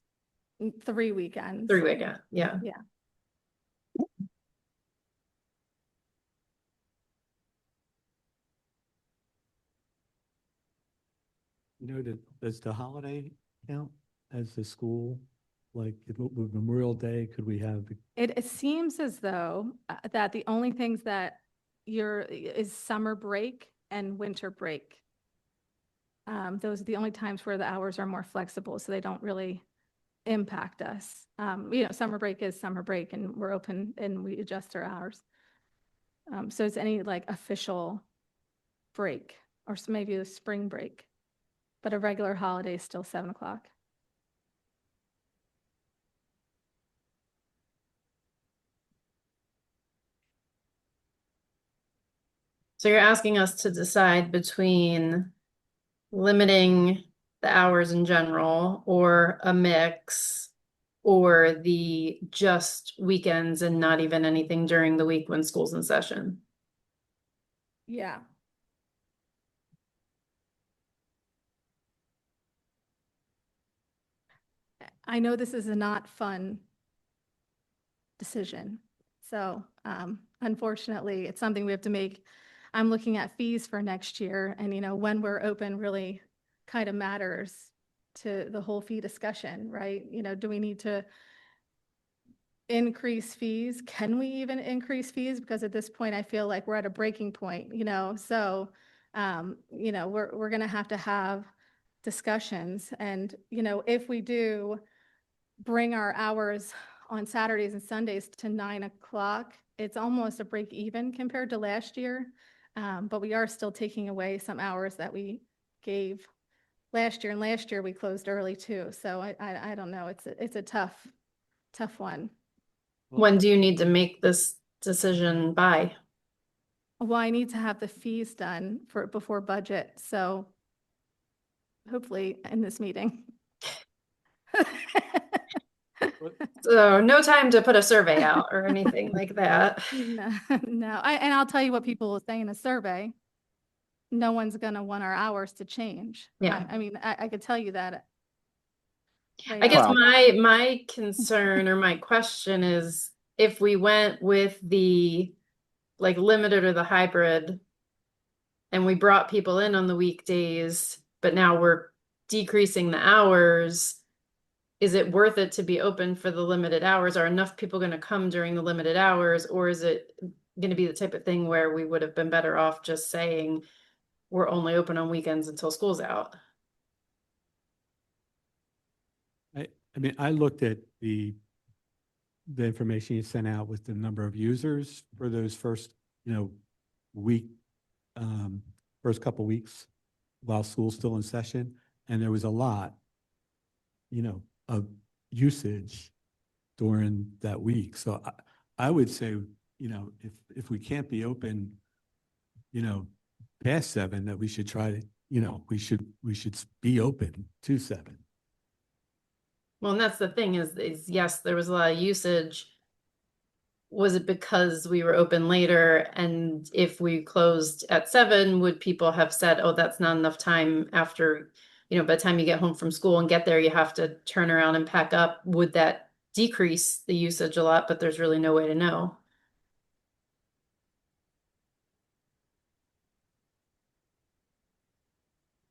3 weekends. 3 weekends, yeah. Yeah. Does the holiday count as the school? Like with Memorial Day, could we have? It seems as though that the only things that is summer break and winter break. Those are the only times where the hours are more flexible, so they don't really impact us. Summer break is summer break and we're open and we adjust our hours. So it's any like official break or maybe a spring break, but a regular holiday is still 7 o'clock. So you're asking us to decide between limiting the hours in general or a mix or the just weekends and not even anything during the week when school's in session. Yeah. I know this is a not fun decision. So unfortunately, it's something we have to make. I'm looking at fees for next year and, when we're open really kind of matters to the whole fee discussion, right? Do we need to increase fees? Can we even increase fees? Because at this point, I feel like we're at a breaking point, so, we're going to have discussions. And, if we do bring our hours on Saturdays and Sundays to 9 o'clock, it's almost a break even compared to last year. But we are still taking away some hours that we gave last year. And last year we closed early too. So I don't know. It's a tough one. When do you need to make this decision by? Well, I need to have the fees done before budget. So hopefully in this meeting. So no time to put a survey out or anything like that. No. And I'll tell you what people will say in a survey. no one's gonna want our hours to change. Yeah. I mean, I could tell you that. I guess Well- my concern or my question is if we went with the like limited or the hybrid and we brought people in on the weekdays, but now we're decreasing the hours, is it worth it to be open for the limited hours? Are enough people going to come during the limited hours, or is it going to be the type of thing where we would have been better off just saying we're only open on weekends until school's out? I mean, I looked at the information you sent out with the number of users for those first, week, first couple weeks while school's still in session, and there was a lot, of usage during that week. So I would say, if we can't be open, past 7, that we should try to, we should be open to 7. Well, and that's the thing is yes, there was a lot of usage. Was it because we were open later? And if we closed at 7, would people have said, oh, that's not enough time after, by the time you get home from school and get there, you have to turn around and pack up? Would that decrease the usage a lot? But there's really no way to know.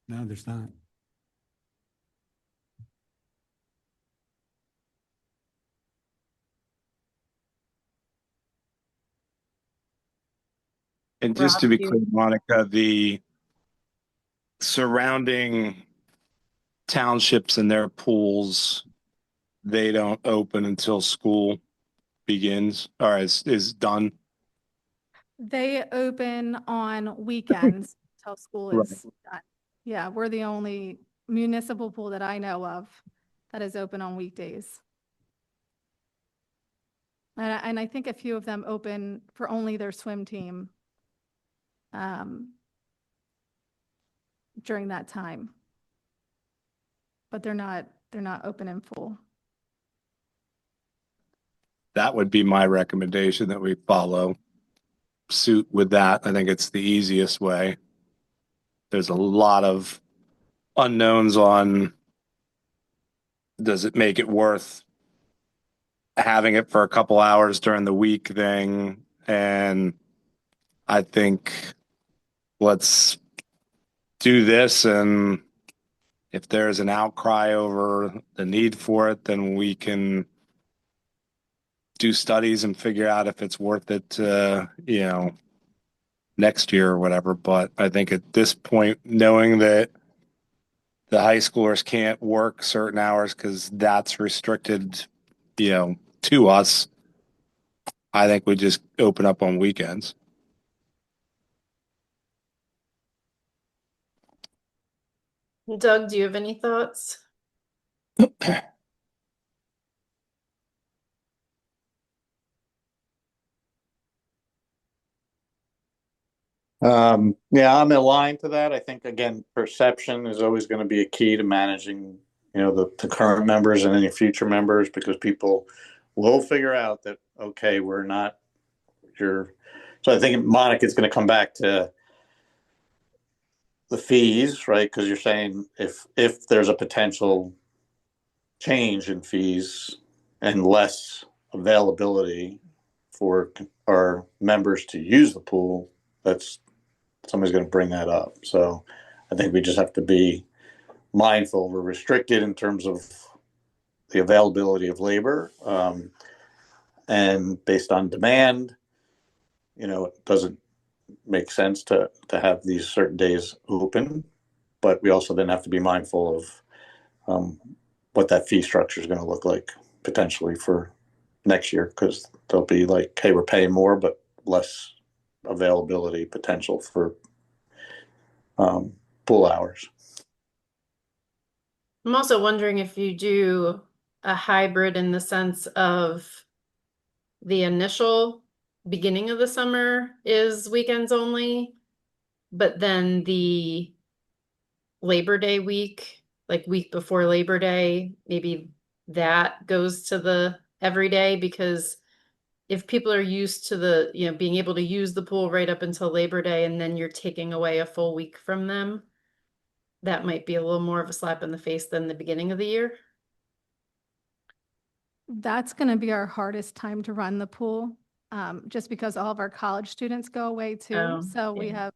No, there's not. And just to Rob, be you- clear, Monica, the surrounding townships and their pools, they don't open until school begins or is done. They open on weekends till school Right. is done. Yeah, we're the only municipal pool that I know of that is open on weekdays. And I think a few of them open for only their swim team during that time. But they're not open in full. That would be my recommendation, that we follow suit with that. I think it's the easiest way. There's a lot of unknowns on, does it make it worth having it for a couple hours during the week thing? And I think let's do this, and if there's an outcry over the need for it, then we can do studies and figure out if it's worth it, next year or whatever. But I think at this point, knowing that the high schoolers can't work certain hours because that's restricted, to us, I think we just open up on weekends. Doug, do you have any thoughts? Yeah, I'm aligned to that. I think, again, perception is always going to be a key to managing, the current members and any future members, because people will figure out that, okay, we're not your. So I think, Monica, it's going to come back to the fees, right? Because you're saying if there's a potential change in fees and less availability for our members to use the pool, that's somebody's going to bring that up. So I think we just have to be mindful. We're restricted in terms of the availability of labor, and based on demand, it doesn't make sense to have these certain days open. But we also then have to be mindful of what that fee structure is going to look like potentially for next year, because they'll be like, hey, we're paying more, but less availability potential for pool hours. I'm also wondering if you do a hybrid in the sense of the initial beginning of the summer is weekends only, but then the Labor Day week, like week before Labor Day, maybe that goes to the everyday, because if people are used to the, being able to use the pool right up until Labor Day and then you're taking away a full week from them, that might be a little more of a slap in the face than the beginning of the year. That's going to be our hardest time to run the pool, just because all of our college students go away too. Oh, So we yeah.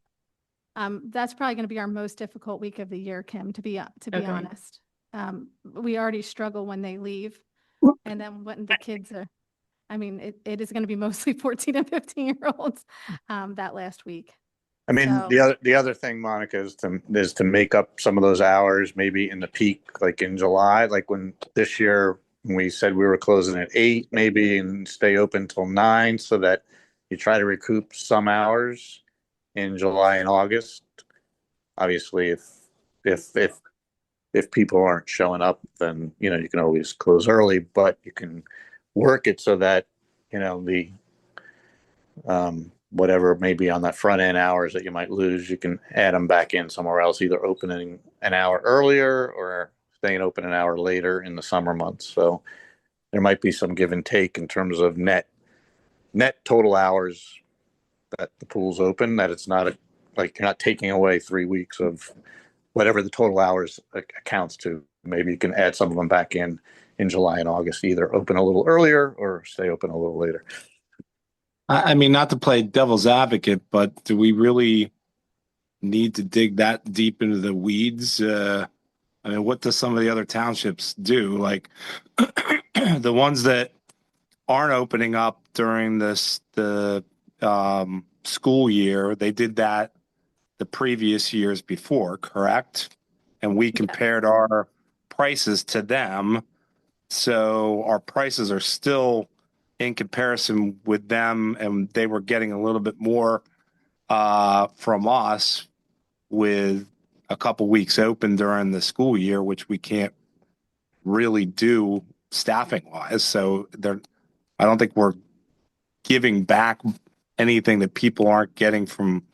have, that's probably going to be our most difficult week of the year, Kim, to be Okay. honest. We already struggle when they leave, and then when the kids are, I mean, it is going to be mostly 14 and 15-year-olds, that last week. I mean, So- the other thing, Monica, is to make up some of those hours, maybe in the peak, like in July, like when this year we said we were closing at 8, maybe, and stay open till 9, so that you try to recoup some hours in July and August. Obviously, if people aren't showing up, then you can always close early, but you can work it so that the whatever maybe on that front end hours that you might lose, you can add them back in somewhere else, either opening an hour earlier or staying open an hour later in the summer months. So there might be some give and take in terms of net total hours that the pool's open, that it's not like you're not taking away 3 weeks of whatever the total hours accounts to. Maybe you can add some of them back in July and August, either open a little earlier or stay open a little later. I mean, not to play devil's advocate, but do we really need to dig that deep into the weeds? I mean, what do some of the other townships do? Like the ones that aren't opening up during the school year, they did that the previous years before, correct? And we compared our prices to them. So our prices are still in comparison with them, and they were getting a little bit more from us with a couple weeks open during the school year, which we can't really do staffing wise. So I don't think we're giving back anything that people aren't getting from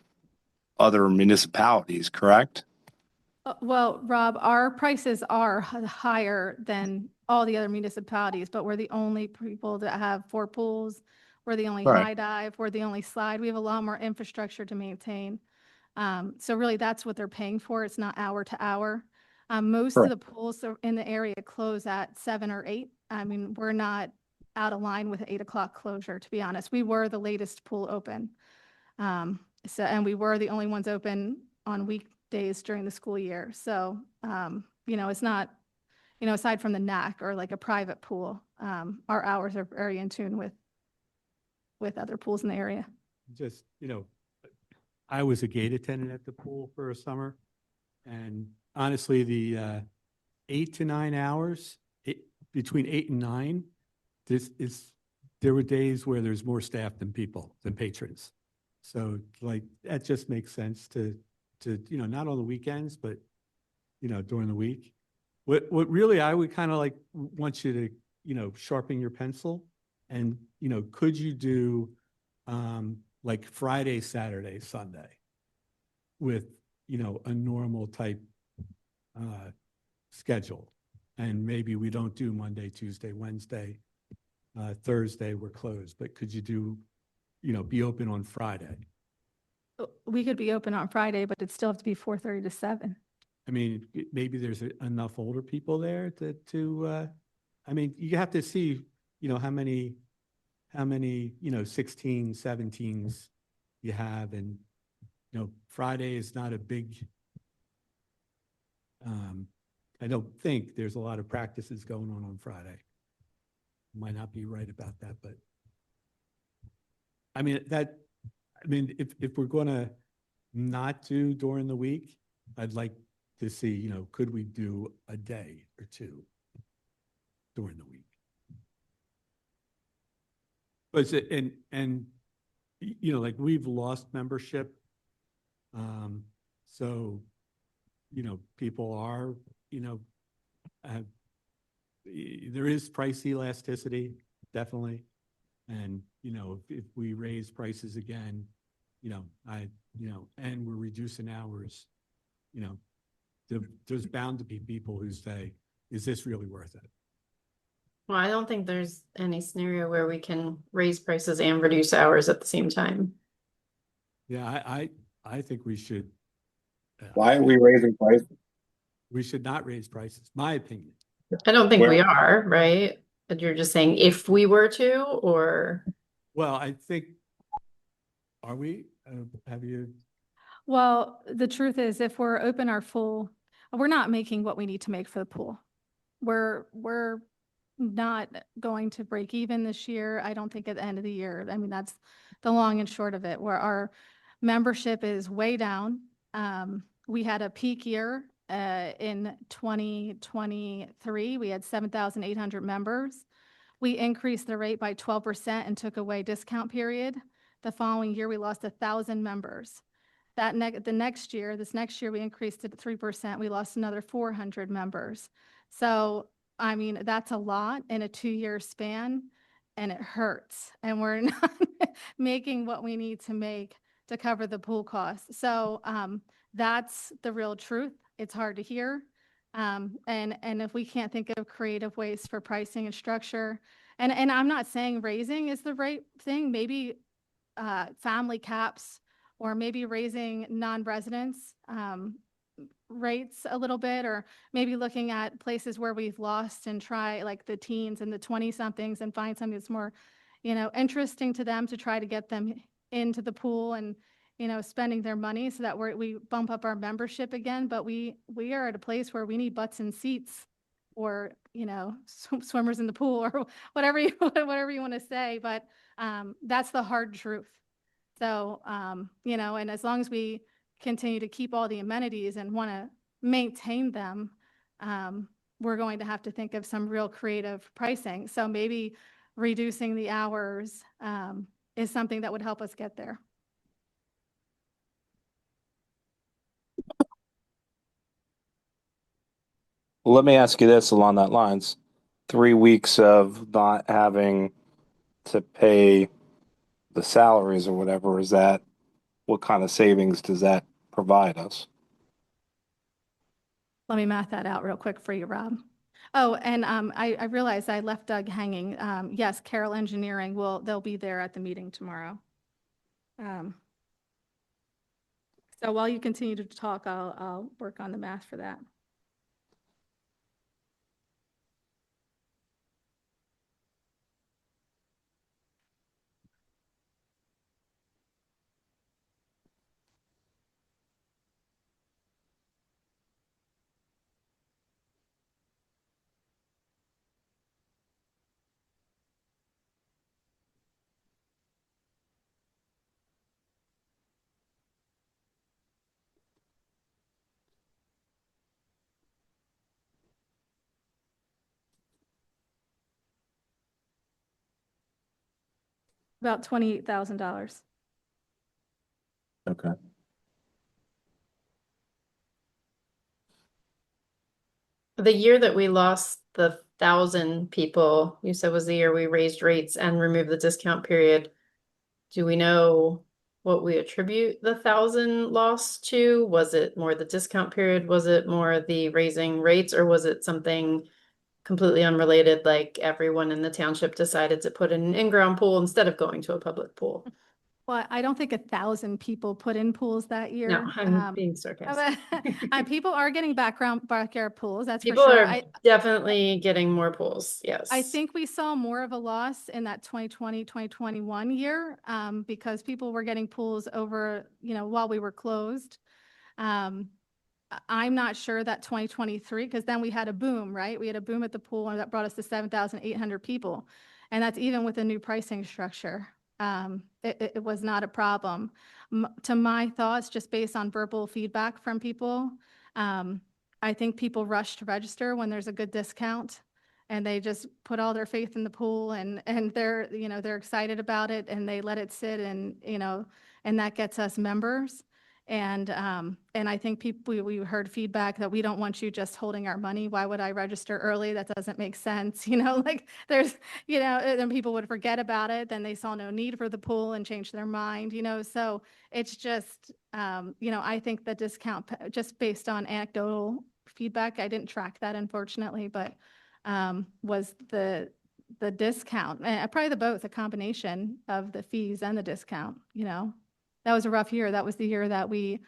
other municipalities, correct? Well, Rob, our prices are higher than all the other municipalities, but we're the only people that have 4 pools. We're the only Right. high dive. We're the only slide. We have a lot more infrastructure to maintain. So really, that's what they're paying for. It's not hour to hour. Most of the pools in the area close at 7 or 8. I mean, we're not out of line with an 8 o'clock closure, to be honest. We were the latest pool open. And we were the only ones open on weekdays during the school year. So, it's not, aside from the NAC or like a private pool, our hours are very in tune with other pools in the area. Just, I was a gate attendant at the pool for a summer, and honestly, the 8 to 9 hours, between 8 and 9, there were days where there's more staff than patrons. So like, that just makes sense to, not on the weekends, but, during the week. What really I would kind of like want you to, sharpen your pencil and, could you do, like Friday, Saturday, Sunday with, a normal type, schedule. And maybe we don't do Monday, Tuesday, Wednesday, Thursday, we're closed, but could you do, be open on Friday? We could be open on Friday, but it'd still have to be 4:30 to 7. I mean, maybe there's enough older people there I mean, you have to see, how many, 16, 17s you have. And, Friday is not a big, I don't think there's a lot of practices going on Friday. Might not be right about that, but I mean, if we're going to not do during the week, I'd like to see, could we do a day or 2 during the week? But like we've lost membership. So, people are, there is price elasticity, definitely. And, if we raise prices again, and we're reducing hours, there's bound to be people who say, is this really worth it? Well, I don't think there's any scenario where we can raise prices and reduce hours at the same time. Yeah, I think we should. Why are we raising prices? We should not raise prices, my opinion. I don't think we Where- are, right? But you're just saying if we were to, or, Well, I think, are we? Have you? Well, the truth is, if we're open our full, we're not making what we need to make for the pool. We're not going to break even this year. I don't think at the end of the year. I mean, that's the long and short of it, where our membership is way down. We had a peak year in 2023. We had 7,800 members. We increased the rate by 12% and took away discount period. The following year, we lost 1,000 members. This next year, we increased it to 3%. We lost another 400 members. So, I mean, that's a lot in a 2-year span, and it hurts. And we're not making what we need to make to cover the pool costs. So, that's the real truth. It's hard to hear. And if we can't think of creative ways for pricing and structure, and I'm not saying raising is the right thing, maybe family caps, or maybe raising non-residents rates a little bit, or maybe looking at places where we've lost and try like the teens and the 20-somethings and find something that's more, interesting to them to try to get them into the pool and, spending their money so that we bump up our membership again. But we are at a place where we need butts in seats, or, swimmers in the pool, or whatever you want to say. But that's the hard truth. So, and as long as we continue to keep all the amenities and want to maintain them, we're going to have to think of some real creative pricing. So maybe reducing the hours is something that would help us get there. Well, let me ask you this along that lines. 3 weeks of not having to pay the salaries or whatever, what kind of savings does that provide us? Let me math that out real quick for you, Rob. Oh, and I realized I left Doug hanging. Yes, Carroll Engineering they'll be there at the meeting tomorrow. So while you continue to talk, I'll work on the math for that. About $28,000. Okay. the year that we lost the 1,000 people, you said was the year we raised rates and removed the discount period. Do we know what we attribute the 1,000 loss to? Was it more the discount period? Was it more the raising rates, or was it something completely unrelated, like everyone in the township decided to put in an in-ground pool instead of going to a public pool? Well, I don't think 1,000 people put in pools that year. No, I'm being sarcastic. People are getting backyard pools, that's for People sure. are definitely getting more pools, yes. I think we saw more of a loss in that 2020, 2021 year because people were getting pools over, while we were closed. I'm not sure that 2023, because then we had a boom, right? We had a boom at the pool, and that brought us to 7,800 people. And that's even with a new pricing structure. It was not a problem. To my thoughts, just based on verbal feedback from people, I think people rush to register when there's a good discount, and they just put all their faith in the pool, and they're, they're excited about it, and they let it sit, and, and that gets us members. And I think we heard feedback that we don't want you just holding our money. Why would I register early? That doesn't make sense. Like there's, then people would forget about it. Then they saw no need for the pool and changed their mind, so it's just, I think the discount, just based on anecdotal feedback, I didn't track that unfortunately, but was the the discount, and probably the both, a combination of the fees and the discount, you know. That was a rough year. That was the year that we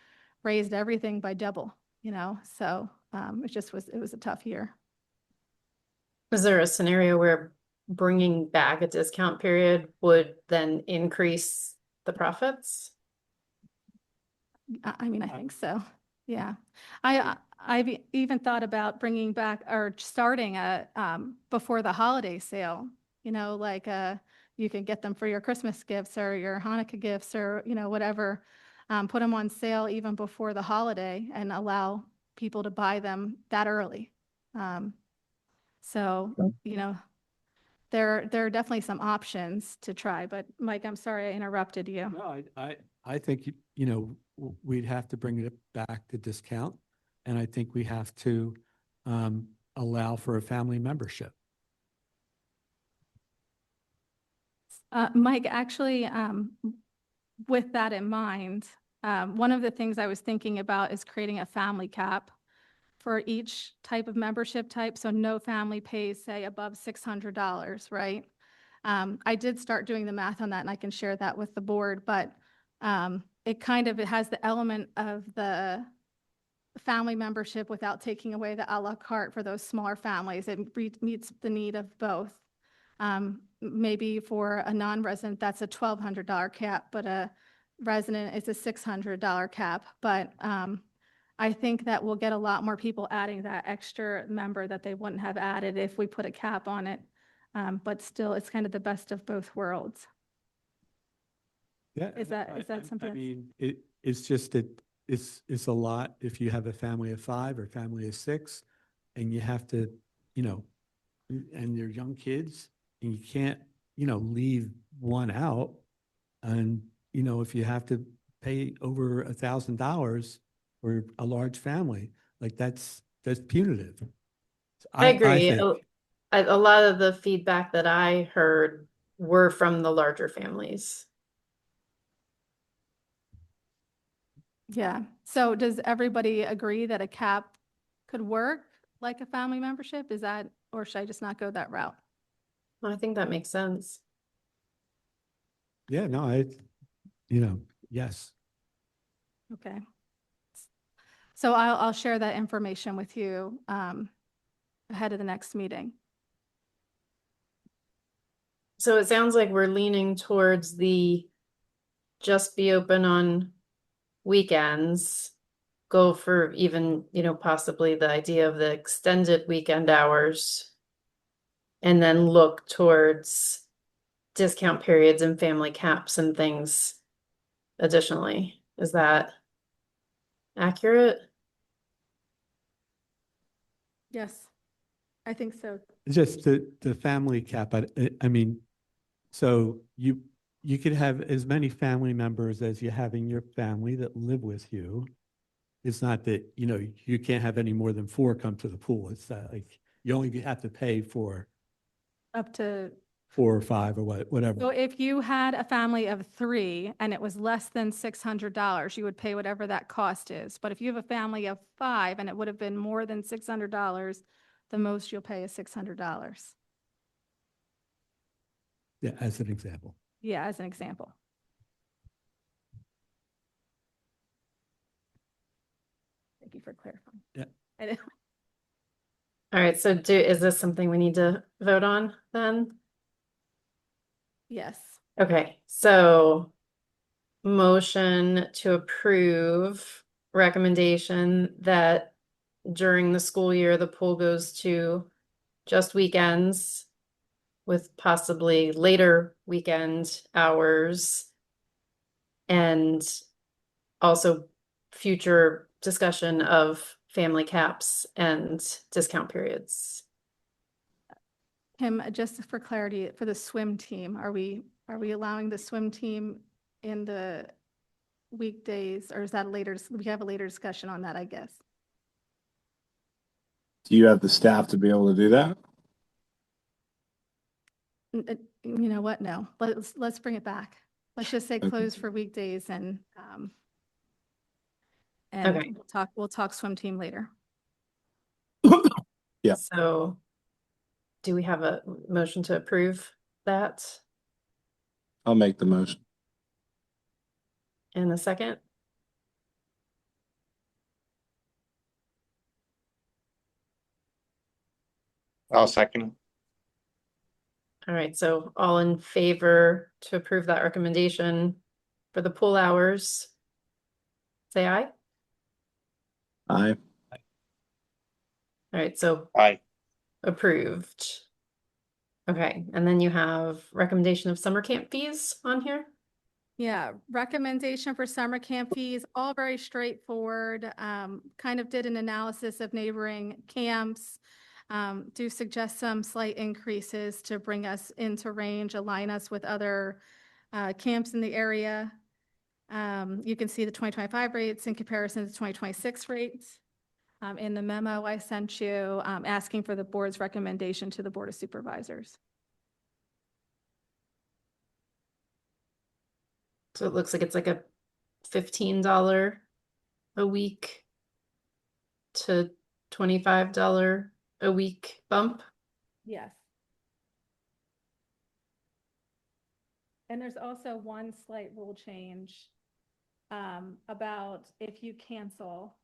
raised everything by double, you know, so it was a tough year. Is there a scenario where bringing back a discount period would then increase the profits? I mean, I think so. Yeah. I've even thought about bringing back or starting a, before the holiday sale, you know, like, you can get them for your Christmas gifts or your Hanukkah gifts or, you know, whatever. Put them on sale even before the holiday and allow people to buy them that early. So, you know, there are definitely some options to try, but Mike, I'm sorry I interrupted you. No, I think, you know, we'd have to bring it back to discount. And I think we have to allow for a family membership. Mike, actually, with that in mind, one of the things I was thinking about is creating a family cap for each type of membership type, so no family pays, say, above $600, right? I did start doing the math on that, and I can share that with the board, but it has the element of the family membership without taking away the a la carte for those smaller families. It meets the need of both. Maybe for a non-resident, that's a $1,200 cap, but a resident is a $600 cap. But I think that we'll get a lot more people adding that extra member that they wouldn't have added if we put a cap on it. But still, it's kind of the best of both worlds. Yeah. Is that something? I mean, it's just that it's a lot if you have a family of 5 or family of 6 and you have to, you know, and they're young kids and you can't, you know, leave one out. And, you know, if you have to pay over $1,000 for a large family, like that's punitive. I agree. think. A lot of the feedback that I heard were from the larger families. Yeah. So does everybody agree that a cap could work like a family membership? Is that, or should I just not go that route? I think that makes sense. Yeah, no, yes. Okay. So I'll share that information with you ahead of the next meeting. So it sounds like we're leaning towards the just be open on weekends, go for even, you know, possibly the idea of the extended weekend hours, and then look towards discount periods and family caps and things additionally. Is that accurate? Yes, I think so. Just the family cap, I mean, so you could have as many family members as you have in your family that live with you. It's not that, you know, you can't have any more than 4 come to the pool. It's like you only have to pay for Up to, 4 or 5 or whatever. so if you had a family of 3 and it was less than $600, you would pay whatever that cost is. But if you have a family of 5 and it would have been more than $600, the most you'll pay is $600. Yeah, as an example. Yeah, as an example. Thank you for clarifying. Yeah. I didn't- All right, so is this something we need to vote on then? Yes. Okay, so motion to approve recommendation that during the school year, the pool goes to just weekends with possibly later weekend hours and also future discussion of family caps and discount periods. Kim, just for clarity, for the swim team, are we allowing the swim team in the weekdays, or is that later? We have a later discussion on that, I guess. Do you have the staff to be able to do that? You know what? No, let's bring it back. Let's just say Okay. close for weekdays and Okay. we'll talk swim team later. Yeah. So Do we have a motion to approve that I'll make the motion. in a second? I'll second. All right, so all in favor to approve that recommendation for the pool hours? Say aye. Aye. All right, so Aye. approved. Okay, and then you have recommendation of summer camp fees on here? Yeah, recommendation for summer camp fees, all very straightforward. Kind of did an analysis of neighboring camps. Do suggest some slight increases to bring us into range, align us with other camps in the area. You can see the 2025 rates in comparison to 2026 rates. In the memo I sent you, asking for the board's recommendation to the Board of Supervisors. So it looks like it's like a $15 a week to $25 a week bump. Yes. And there's also one slight rule change about if you cancel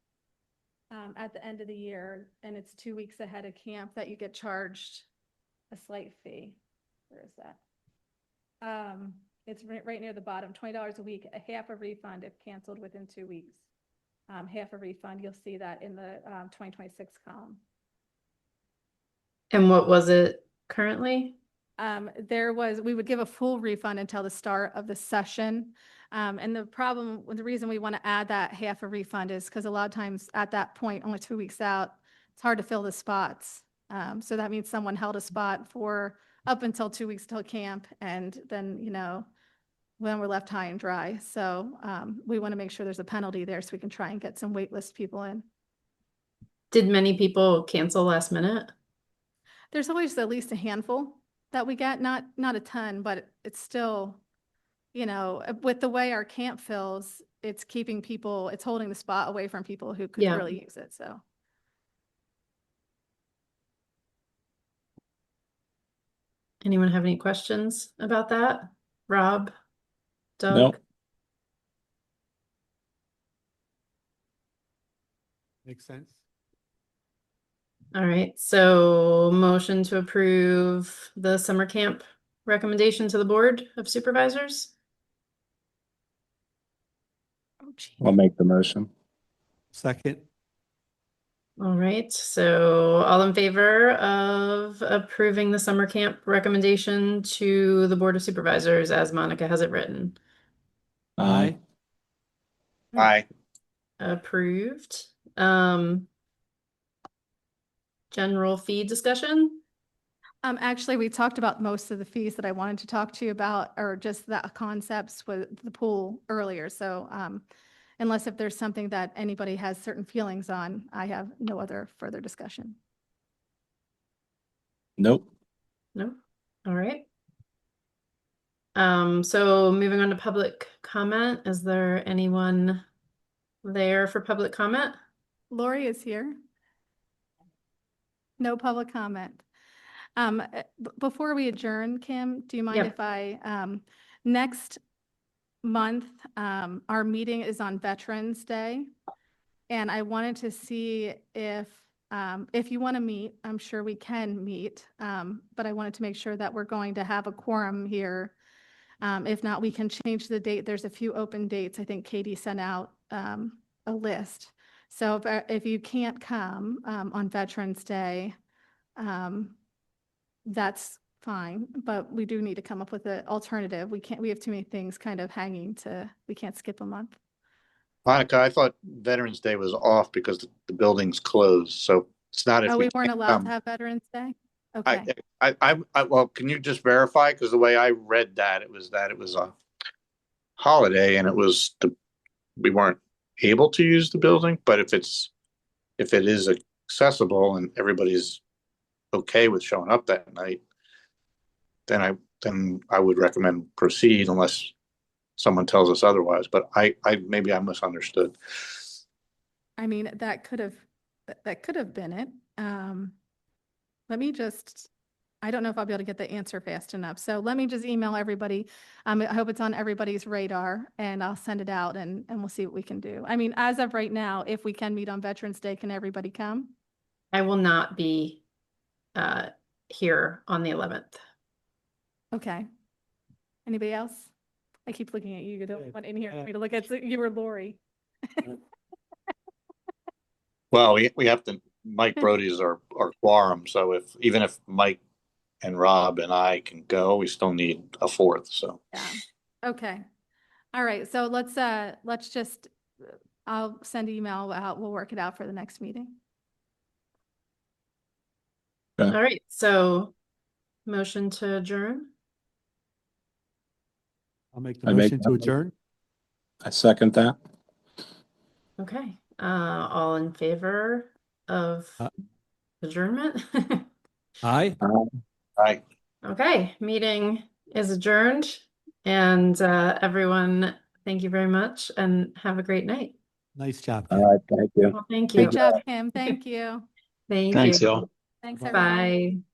at the end of the year and it's 2 weeks ahead of camp, that you get charged a slight fee. Where is that? It's right near the bottom, $20 a week, a half a refund if canceled within 2 weeks. Half a refund, you'll see that in the 2026 column. And what was it currently? We would give a full refund until the start of the session. And the reason we want to add that half a refund is because a lot of times at that point, only 2 weeks out, it's hard to fill the spots. So that means someone held a spot for up until 2 weeks till camp, and then, when we're left high and dry. So we want to make sure there's a penalty there so we can try and get some wait list people in. Did many people cancel last minute? There's always at least a handful that we get, not a ton, but it's still, with the way our camp fills, it's holding the spot away from people who could Yeah. really use it, so. Anyone have any questions about that? Rob? Doug? No. Makes sense. All right, so motion to approve the summer camp recommendation to the Board of Supervisors? Oh, gee. I'll make the motion. Second. All right, so all in favor of approving the summer camp recommendation to the Board of Supervisors as Monica has it written? Aye. Aye. Approved. General fee discussion? Actually, we talked about most of the fees that I wanted to talk to you about, or just the concepts with the pool earlier. So unless if there's something that anybody has certain feelings on, I have no other further discussion. Nope. No? All right. So moving on to public comment, is there anyone there for public comment? Lori is here. No public comment. Before we adjourn, Kim, do you mind Yep. if I, next month, our meeting is on Veterans Day. And I wanted to see if you want to meet, I'm sure we can meet, but I wanted to make sure that we're going to have a quorum here. If not, we can change the date. There's a few open dates. I think Katie sent out a list. So if you can't come on Veterans Day, that's fine, but we do need to come up with an alternative. We have too many things kind of hanging we can't skip a month. Monica, I thought Veterans Day was off because the building's closed, so it's not if Oh, we weren't can't allowed come. to have Veterans Day? Okay. Well, can you just verify? Because the way I read that it was a holiday and we weren't able to use the building, but if it is accessible and everybody's okay with showing up that night, then I would recommend proceed unless someone tells us otherwise, but maybe I misunderstood. I mean, that could have been it. Let me just I don't know if I'll be able to get the answer fast enough. So let me just email everybody. I hope it's on everybody's radar and I'll send it out and we'll see what we can do. I mean, as of right now, if we can meet on Veterans Day, can everybody come? I will not be here on the 11th. Okay. Anybody else? I keep looking at you. You don't want in here for me to look at you or Lori. Well, we have to, Mike Brody's our quorum, so even if Mike and Rob and I can go, we still need a fourth, so. Yeah. Okay. All right. So let's just, I'll send an email out. We'll work it out for the next meeting. All right, so motion to adjourn. I'll make the I make motion to that- adjourn. I second that. Okay, all in favor of adjournment? Aye. Right. Okay, meeting is adjourned. And everyone, thank you very much and have a great night. Nice job. All Kim. right, thank you. Well, thank you. Great job, Kim. Thank you. Thank Thanks, you. y'all. Thanks, everybody. Bye.